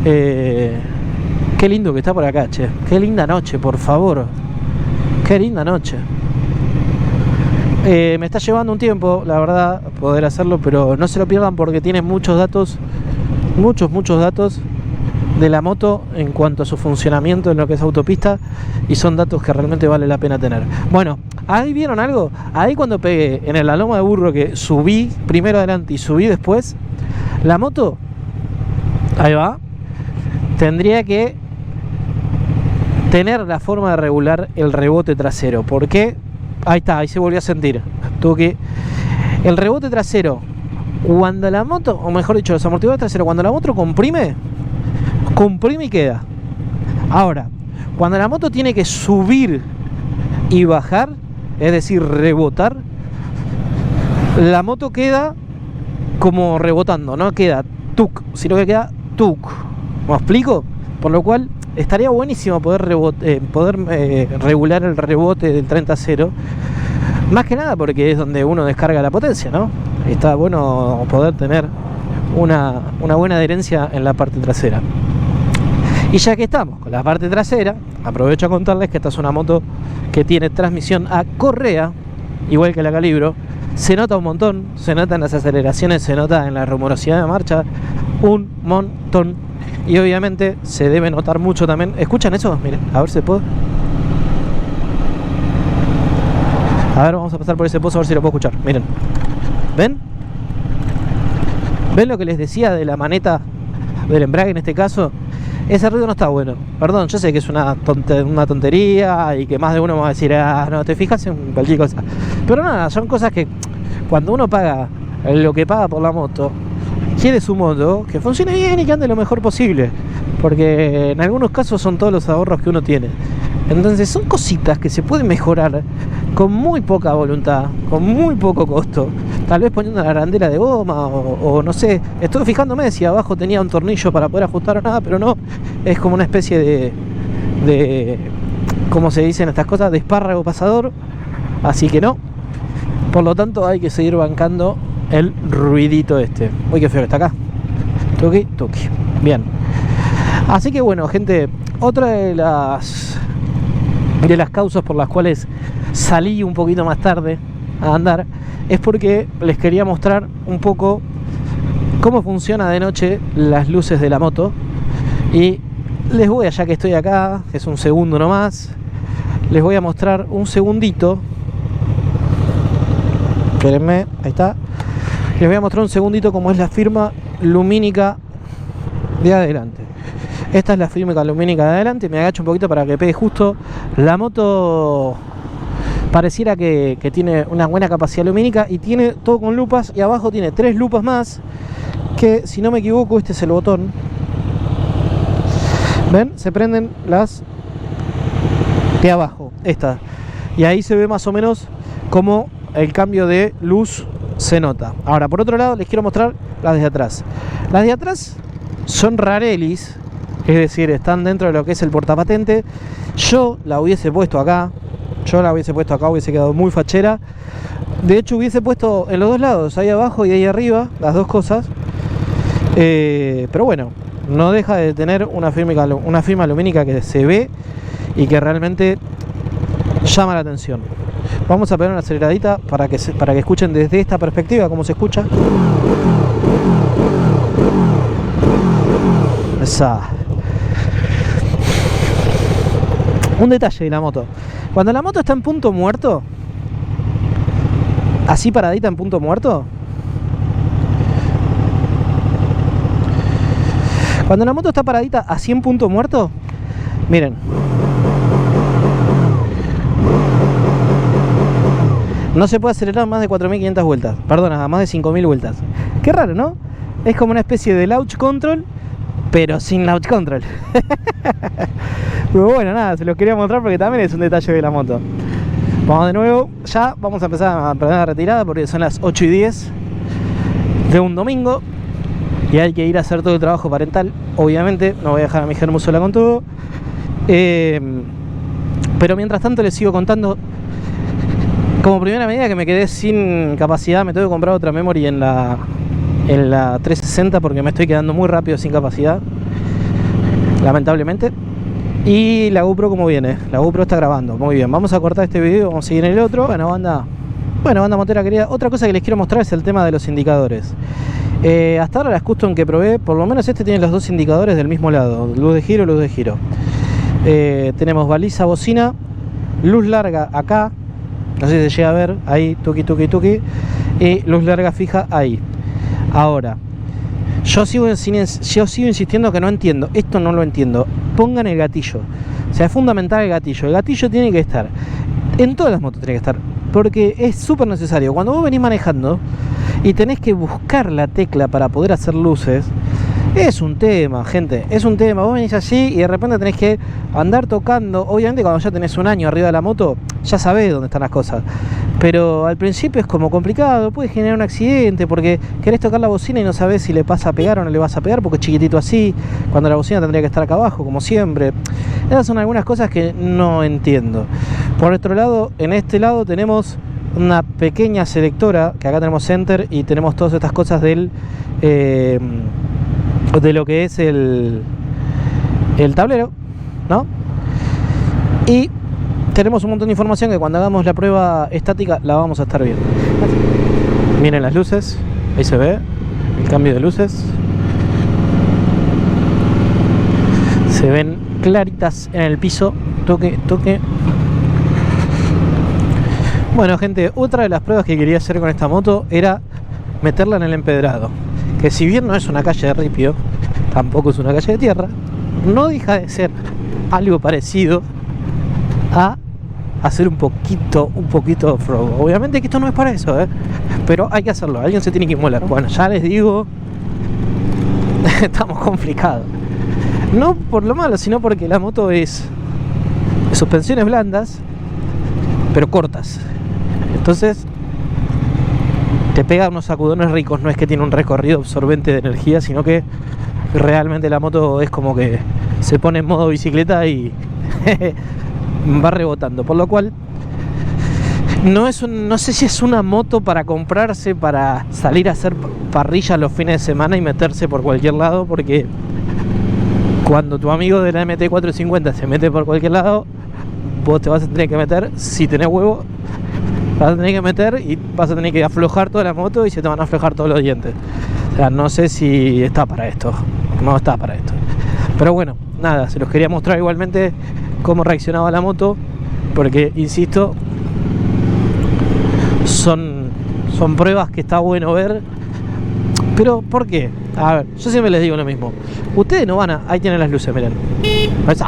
Qué lindo que está por acá, che. Qué linda noche, por favor. Qué linda noche. Me está llevando un tiempo, la verdad, poder hacerlo, pero no se lo pierdan porque tiene muchos datos, muchos datos de la moto en cuanto a su funcionamiento en lo que es autopista, y son datos que realmente vale la pena tener. Bueno, ahí vieron algo. Ahí cuando pegué en la loma de burro, que subí primero adelante y subí después, la moto, ahí va, tendría que tener la forma de regular el rebote trasero. ¿Por qué? Ahí está, ahí se volvió a sentir. Tuvo que... El rebote trasero, cuando la moto, o mejor dicho, los amortiguadores traseros, cuando la moto comprime y queda. Ahora, cuando la moto tiene que subir y bajar, es decir, rebotar, la moto queda como rebotando, no queda tuk, sino que queda tuk. ¿Me explico? Por lo cual estaría buenísimo poder regular el rebote del 30-0, más que nada porque es donde uno descarga la potencia, ¿no? Está bueno poder tener una buena adherencia en la parte trasera. Y ya que estamos con la parte trasera, aprovecho a contarles que esta es una moto que tiene transmisión a correa, igual que la Calibro. Se nota un montón, se nota en las aceleraciones, se nota en la rumorosidad de marcha, un montón. Y obviamente se debe notar mucho también. ¿Escuchan eso? Miren, a ver si puedo. A ver, vamos a pasar por ese pozo a ver si lo puedo escuchar. Miren, ¿ven? ¿Ven lo que les decía de la maneta del embrague en este caso? Ese ruido no está bueno. Perdón, yo sé que es una tontería y que más de uno me va a decir, no te fijas en cualquier cosa. Pero nada, son cosas que cuando uno paga lo que paga por la moto, quiere su moto que funcione bien y que ande lo mejor posible. Porque en algunos casos son todos los ahorros que uno tiene. Entonces son cositas que se pueden mejorar con muy poca voluntad, con muy poco costo. Tal vez poniendo una arandela de goma o no sé. Estoy fijándome si abajo tenía un tornillo para poder ajustar o nada, pero no. Es como una especie de como se dicen estas cosas, de espárrago pasador, así que no. Por lo tanto hay que seguir bancando el ruidito este. Uy, qué feo que está acá. Tuki, tuki. Bien. Así que bueno, gente, otra de las causas por las cuales salí un poquito más tarde a andar es porque les quería mostrar un poco cómo funciona de noche las luces de la moto. Y les voy, ya que estoy acá, es un segundo nomás, les voy a mostrar un segundito. Espérenme, ahí está. Les voy a mostrar un segundito cómo es la firma lumínica de adelante. Esta es la firma lumínica de adelante. Me agacho un poquito para que pegue justo. La moto pareciera que tiene una buena capacidad lumínica y tiene todo con lupas. Y abajo tiene 3 lupas más, que si no me equivoco este es el botón. ¿Ven? Se prenden las de abajo, esta. Y ahí se ve más o menos cómo el cambio de luz se nota. Ahora, por otro lado, les quiero mostrar las de atrás. Las de atrás son Rarelis, es decir, están dentro de lo que es el portapatente. Yo la hubiese puesto acá. Hubiese quedado muy fachera. De hecho, hubiese puesto en los dos lados, ahí abajo y ahí arriba, las dos cosas. Pero bueno, no deja de tener una firma lumínica que se ve y que realmente llama la atención. Vamos a pegar una aceleradita para que escuchen desde esta perspectiva cómo se escucha. Esa. Un detalle de la moto. Cuando la moto está en punto muerto, así paradita en punto muerto, cuando la moto está paradita así en punto muerto, miren, no se puede acelerar más de 4.500 vueltas. Perdona, más de 5.000 vueltas. Qué raro, ¿no? Es como una especie de launch control, pero sin launch control. Pero bueno, nada, se los quería mostrar porque también es un detalle de la moto. Vamos de nuevo, ya vamos a empezar a aprender la retirada porque son las 8:10 de un domingo y hay que ir a hacer todo el trabajo parental. Obviamente, no voy a dejar a mi germo sola con todo. Pero mientras tanto les sigo contando. Como primera medida que me quedé sin capacidad, me tengo que comprar otra memory en la 360 porque me estoy quedando muy rápido sin capacidad, lamentablemente. Y la GoPro como viene, la GoPro está grabando, muy bien. Vamos a cortar este video, vamos a seguir en el otro. Bueno, banda motera querida, otra cosa que les quiero mostrar es el tema de los indicadores. Hasta ahora las custom que probé, por lo menos este tiene los dos indicadores del mismo lado, luz de giro, luz de giro. Tenemos baliza, bocina, luz larga acá, no sé si se llega a ver, ahí, tuki, tuki, tuki, y luz larga fija ahí. Ahora, yo sigo insistiendo que no entiendo, esto no lo entiendo. Pongan el gatillo, o sea, es fundamental el gatillo tiene que estar, en todas las motos tiene que estar, porque es súper necesario. Cuando vos venís manejando y tenés que buscar la tecla para poder hacer luces, es un tema, gente, es un tema. Vos venís allí y de repente tenés que andar tocando. Obviamente cuando ya tenés un año arriba de la moto, ya sabés dónde están las cosas. Pero al principio es como complicado, puede generar un accidente porque querés tocar la bocina y no sabés si le vas a pegar o no le vas a pegar porque es chiquitito así, cuando la bocina tendría que estar acá abajo, como siempre. Esas son algunas cosas que no entiendo. Por otro lado, en este lado tenemos una pequeña selectora, que acá tenemos center y tenemos todas estas cosas de lo que es el tablero, ¿no? Y tenemos un montón de información que cuando hagamos la prueba estática la vamos a estar viendo. Miren las luces, ahí se ve el cambio de luces. Se ven claritas en el piso, toque, toque. Bueno, gente, otra de las pruebas que quería hacer con esta moto era meterla en el empedrado. Que si bien no es una calle de ripio, tampoco es una calle de tierra, no deja de ser algo parecido a hacer un poquito off-road. Obviamente que esto no es para eso, pero hay que hacerlo, alguien se tiene que inmolar. Bueno, ya les digo, estamos complicados. No por lo malo, sino porque la moto es de suspensiones blandas, pero cortas. Entonces te pega unos sacudones ricos, no es que tiene un recorrido absorbente de energía, sino que realmente la moto es como que se pone en modo bicicleta y va rebotando, por lo cual no sé si es una moto para comprarse para salir a hacer parrilla los fines de semana y meterse por cualquier lado, porque cuando tu amigo de la MT450 se mete por cualquier lado, vos te vas a tener que meter, si tenés huevo, vas a tener que meter y vas a tener que aflojar toda la moto y se te van a aflojar todos los dientes. O sea, no sé si está para esto, no está para esto. Pero bueno, nada, se los quería mostrar igualmente cómo reaccionaba la moto, porque, insisto, son pruebas que está bueno ver. Pero, ¿por qué? A ver, yo siempre les digo lo mismo. Ustedes no van a... Ahí tienen las luces, miren. Ahí está.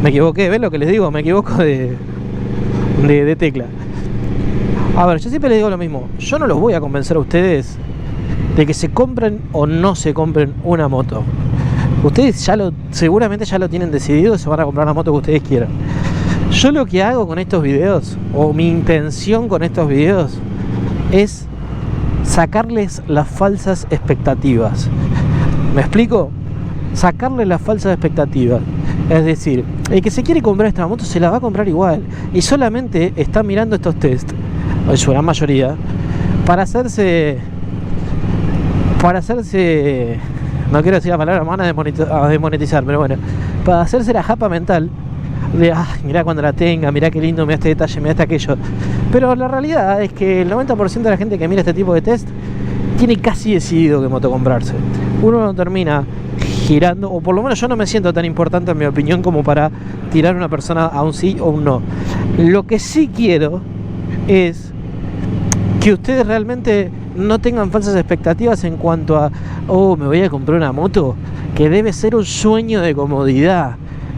Me equivoqué, ¿ven lo que les digo? Me equivoco de tecla. A ver, yo siempre les digo lo mismo. Yo no los voy a convencer a ustedes de que se compren o no se compren una moto. Ustedes seguramente ya lo tienen decidido, se van a comprar la moto que ustedes quieran. Yo lo que hago con estos videos, o mi intención con estos videos, es sacarles las falsas expectativas. ¿Me explico? Sacarles las falsas expectativas. Es decir, el que se quiere comprar esta moto se la va a comprar igual, y solamente está mirando estos test, en su gran mayoría, para hacerse, no quiero decir la palabra, me van a desmonetizar, pero bueno, para hacerse la japa mental de, mirá cuando la tenga, mirá qué lindo, mirá este detalle, mirá este aquello. Pero la realidad es que el 90% de la gente que mira este tipo de test tiene casi decidido qué moto comprarse. Uno no termina girando, o por lo menos yo no me siento tan importante en mi opinión como para tirar a una persona a un sí o un no. Lo que sí quiero es que ustedes realmente no tengan falsas expectativas en cuanto a, me voy a comprar una moto que debe ser un sueño de comodidad.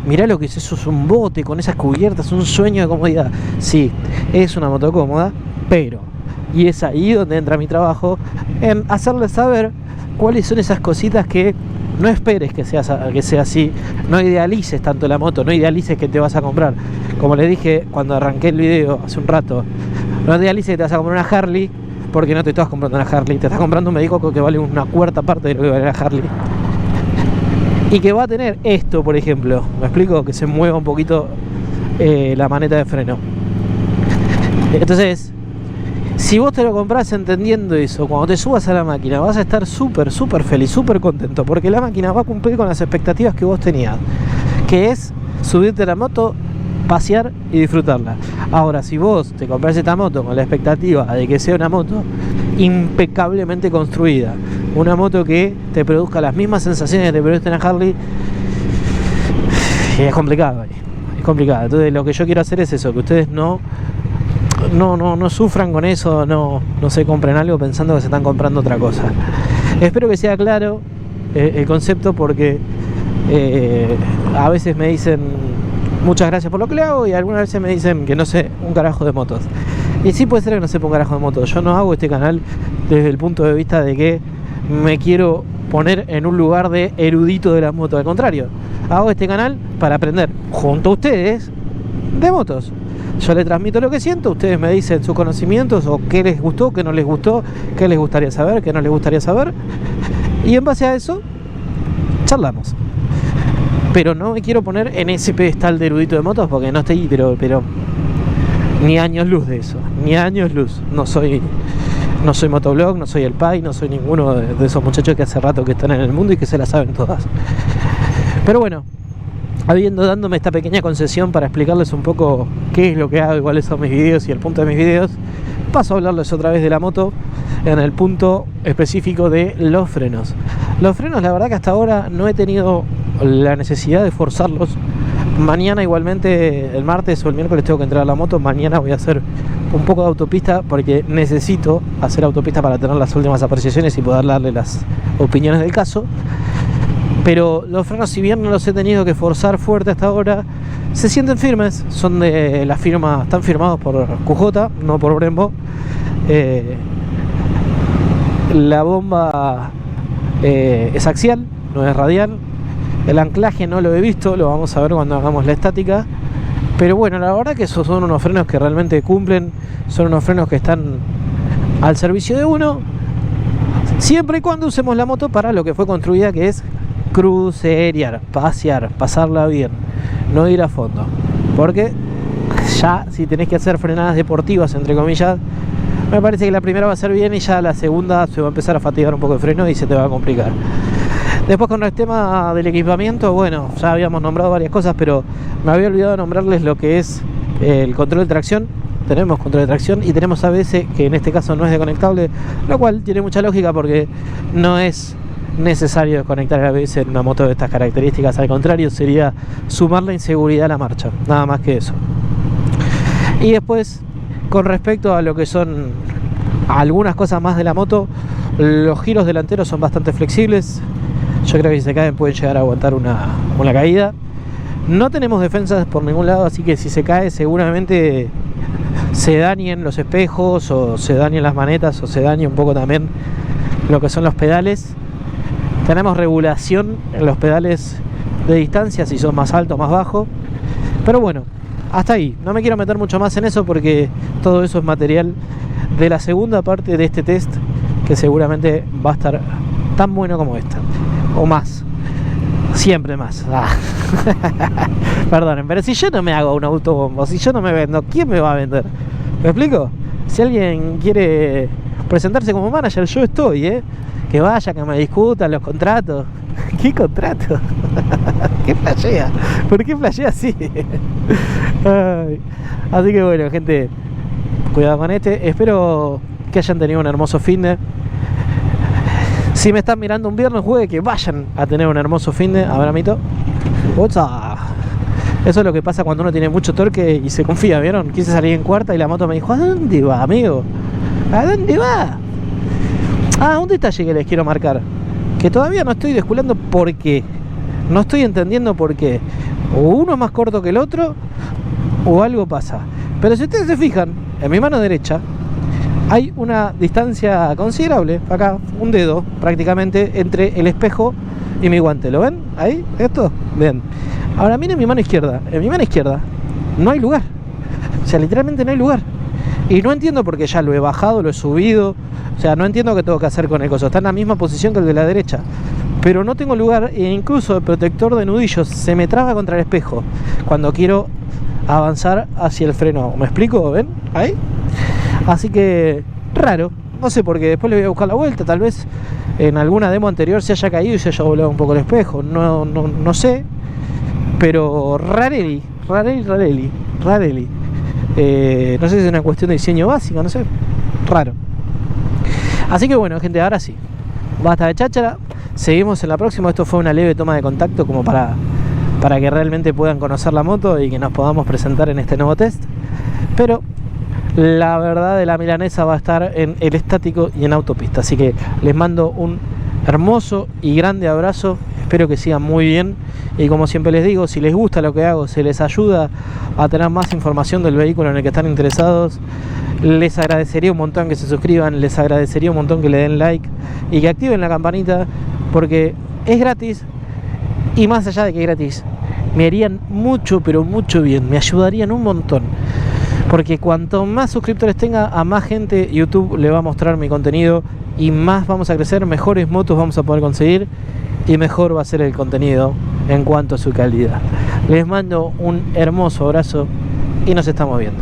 Mirá lo que es eso, es un bote con esas cubiertas, un sueño de comodidad. Sí, es una moto cómoda, pero, y es ahí donde entra mi trabajo, en hacerles saber cuáles son esas cositas que no esperes que sea así. No idealices tanto la moto, no idealices que te vas a comprar. Como les dije cuando arranqué el video hace un rato, no idealices que te vas a comprar una Harley, porque no te estás comprando una Harley, te estás comprando un Medicoco que vale una cuarta parte de lo que vale la Harley. Y que va a tener esto, por ejemplo, ¿me explico? Que se mueva un poquito la maneta de freno. Entonces, si vos te lo compras entendiendo eso, cuando te subas a la máquina vas a estar súper feliz, súper contento, porque la máquina va a cumplir con las expectativas que vos tenías, que es subirte a la moto, pasear y disfrutarla. Ahora, si vos te compras esta moto con la expectativa de que sea una moto impecablemente construida, una moto que te produzca las mismas sensaciones que te produce una Harley, es complicado ahí, es complicado. Entonces lo que yo quiero hacer es eso, que ustedes no sufran con eso, no se compren algo pensando que se están comprando otra cosa. Espero que sea claro el concepto, porque a veces me dicen muchas gracias por lo que le hago, y algunas veces me dicen que no sé un carajo de motos. Y sí, puede ser que no sepa un carajo de motos. Yo no hago este canal desde el punto de vista de que me quiero poner en un lugar de erudito de la moto. Al contrario, hago este canal para aprender junto a ustedes de motos. Yo les transmito lo que siento, ustedes me dicen sus conocimientos, o qué les gustó, qué no les gustó, qué les gustaría saber, qué no les gustaría saber, y en base a eso charlamos. Pero no me quiero poner en ese pedestal de erudito de motos, porque no estoy, pero ni años luz de eso, ni años luz. No soy motoblog, no soy el Pai, no soy ninguno de esos muchachos que hace rato que están en el mundo y que se la saben todas. Pero bueno, dándome esta pequeña concesión para explicarles un poco qué es lo que hago y cuáles son mis videos y el punto de mis videos, paso a hablarles otra vez de la moto en el punto específico de los frenos. Los frenos, la verdad que hasta ahora no he tenido la necesidad de forzarlos. Mañana igualmente, el martes o el miércoles tengo que entrar a la moto. Mañana voy a hacer un poco de autopista, porque necesito hacer autopista para tener las últimas apreciaciones y poder darle las opiniones del caso. Pero los frenos, si bien no los he tenido que forzar fuerte hasta ahora, se sienten firmes. Son de la firma, están firmados por QJ, no por Brembo. La bomba es axial, no es radial. El anclaje no lo he visto, lo vamos a ver cuando hagamos la estática. Pero bueno, la verdad que esos son unos frenos que realmente cumplen. Son unos frenos que están al servicio de uno, siempre y cuando usemos la moto para lo que fue construida, que es crucerear, pasear, pasarla bien, no ir a fondo. Porque Ya si tenés que hacer frenadas deportivas, entre comillas, me parece que la primera va a ser bien y ya la segunda se va a empezar a fatigar un poco el freno y se te va a complicar. Después con el tema del equipamiento, bueno, ya habíamos nombrado varias cosas, pero me había olvidado de nombrarles lo que es el control de tracción. Tenemos control de tracción y tenemos ABS, que en este caso no es desconectable, lo cual tiene mucha lógica porque no es necesario desconectar el ABS en una moto de estas características. Al contrario, sería sumar la inseguridad a la marcha, nada más que eso. Y después, con respecto a lo que son algunas cosas más de la moto, los giros delanteros son bastante flexibles. Yo creo que si se caen pueden llegar a aguantar una caída. No tenemos defensas por ningún lado, así que si se cae seguramente se dañen los espejos o se dañen las manetas o se dañe un poco también lo que son los pedales. Tenemos regulación en los pedales de distancia, si son más altos o más bajos. Pero bueno, hasta ahí. No me quiero meter mucho más en eso porque todo eso es material de la segunda parte de este test, que seguramente va a estar tan bueno como esta. O más. Siempre más. Perdonen, pero si yo no me hago un autobombo, si yo no me vendo, ¿quién me va a vender? ¿Me explico? Si alguien quiere presentarse como manager, yo estoy, que vaya, que me discutan los contratos. ¿Qué contrato? ¿Qué flashea? ¿Por qué flashea así? Ay. Así que bueno, gente, cuidado con este. Espero que hayan tenido un hermoso finde. Si me están mirando un viernes, juegue, que vayan a tener un hermoso finde. A ver, amito. Eso es lo que pasa cuando uno tiene mucho torque y se confía, ¿vieron? Quise salir en cuarta y la moto me dijo: ¿a dónde va, amigo? ¿A dónde va? Ah, un detalle que les quiero marcar, que todavía no estoy desculando por qué. No estoy entendiendo por qué. O uno es más corto que el otro, o algo pasa. Pero si ustedes se fijan, en mi mano derecha hay una distancia considerable, acá, un dedo prácticamente, entre el espejo y mi guante. ¿Lo ven? ¿Ahí? ¿Esto? Bien. Ahora miren mi mano izquierda. En mi mano izquierda no hay lugar. O sea, literalmente no hay lugar. Y no entiendo por qué, ya lo he bajado, lo he subido. O sea, no entiendo qué tengo que hacer con el coso. Está en la misma posición que el de la derecha. Pero no tengo lugar, e incluso el protector de nudillos se me traba contra el espejo cuando quiero avanzar hacia el freno. ¿Me explico? ¿Ven? Ahí. Así que, raro. No sé por qué. Después le voy a buscar la vuelta. Tal vez en alguna demo anterior se haya caído y se haya volado un poco el espejo. No sé. Pero rareli. No sé si es una cuestión de diseño básico, no sé. Raro. Así que bueno, gente, ahora sí. Basta de cháchara. Seguimos en la próxima. Esto fue una leve toma de contacto como para que realmente puedan conocer la moto y que nos podamos presentar en este nuevo test. Pero la verdad de la milanesa va a estar en el estático y en autopista. Así que les mando un hermoso y grande abrazo. Espero que sigan muy bien. Y como siempre les digo, si les gusta lo que hago, si les ayuda a tener más información del vehículo en el que están interesados, les agradecería un montón que se suscriban, les agradecería un montón que le den like y que activen la campanita, porque es gratis. Y más allá de que es gratis, me harían mucho, pero mucho bien, me ayudarían un montón. Porque cuanto más suscriptores tenga, a más gente YouTube le va a mostrar mi contenido y más vamos a crecer, mejores motos vamos a poder conseguir y mejor va a ser el contenido en cuanto a su calidad. Les mando un hermoso abrazo y nos estamos viendo.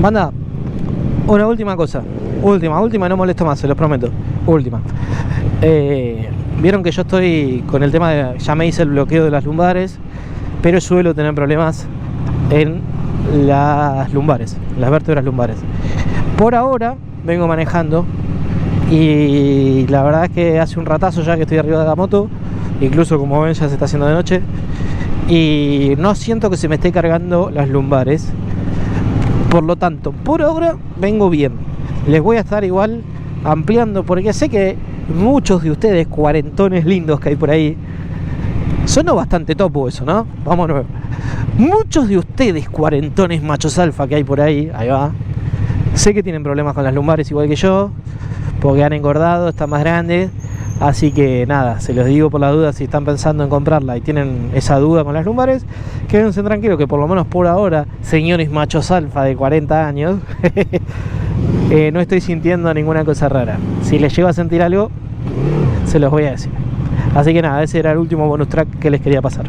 Banda, una última cosa. Última, no molesto más, se los prometo. Última. Vieron que yo estoy con el tema de... Ya me hice el bloqueo de las lumbares, pero suelo tener problemas en las lumbares, las vértebras lumbares. Por ahora vengo manejando y la verdad es que hace un ratazo ya que estoy arriba de la moto. Incluso, como ven, ya se está haciendo de noche y no siento que se me esté cargando las lumbares. Por lo tanto, por ahora vengo bien. Les voy a estar igual ampliando, porque sé que muchos de ustedes, cuarentones lindos que hay por ahí, sonó bastante topo eso, ¿no? Vamos a ver. Muchos de ustedes, cuarentones machos alfa que hay por ahí, ahí va, sé que tienen problemas con las lumbares igual que yo, porque han engordado, están más grandes. Así que nada, se los digo por la duda, si están pensando en comprarla y tienen esa duda con las lumbares, quédense tranquilos que por lo menos por ahora, señores machos alfa de 40 años, no estoy sintiendo ninguna cosa rara. Si les llego a sentir algo, se los voy a decir. Así que nada, ese era el último bonus track que les quería pasar.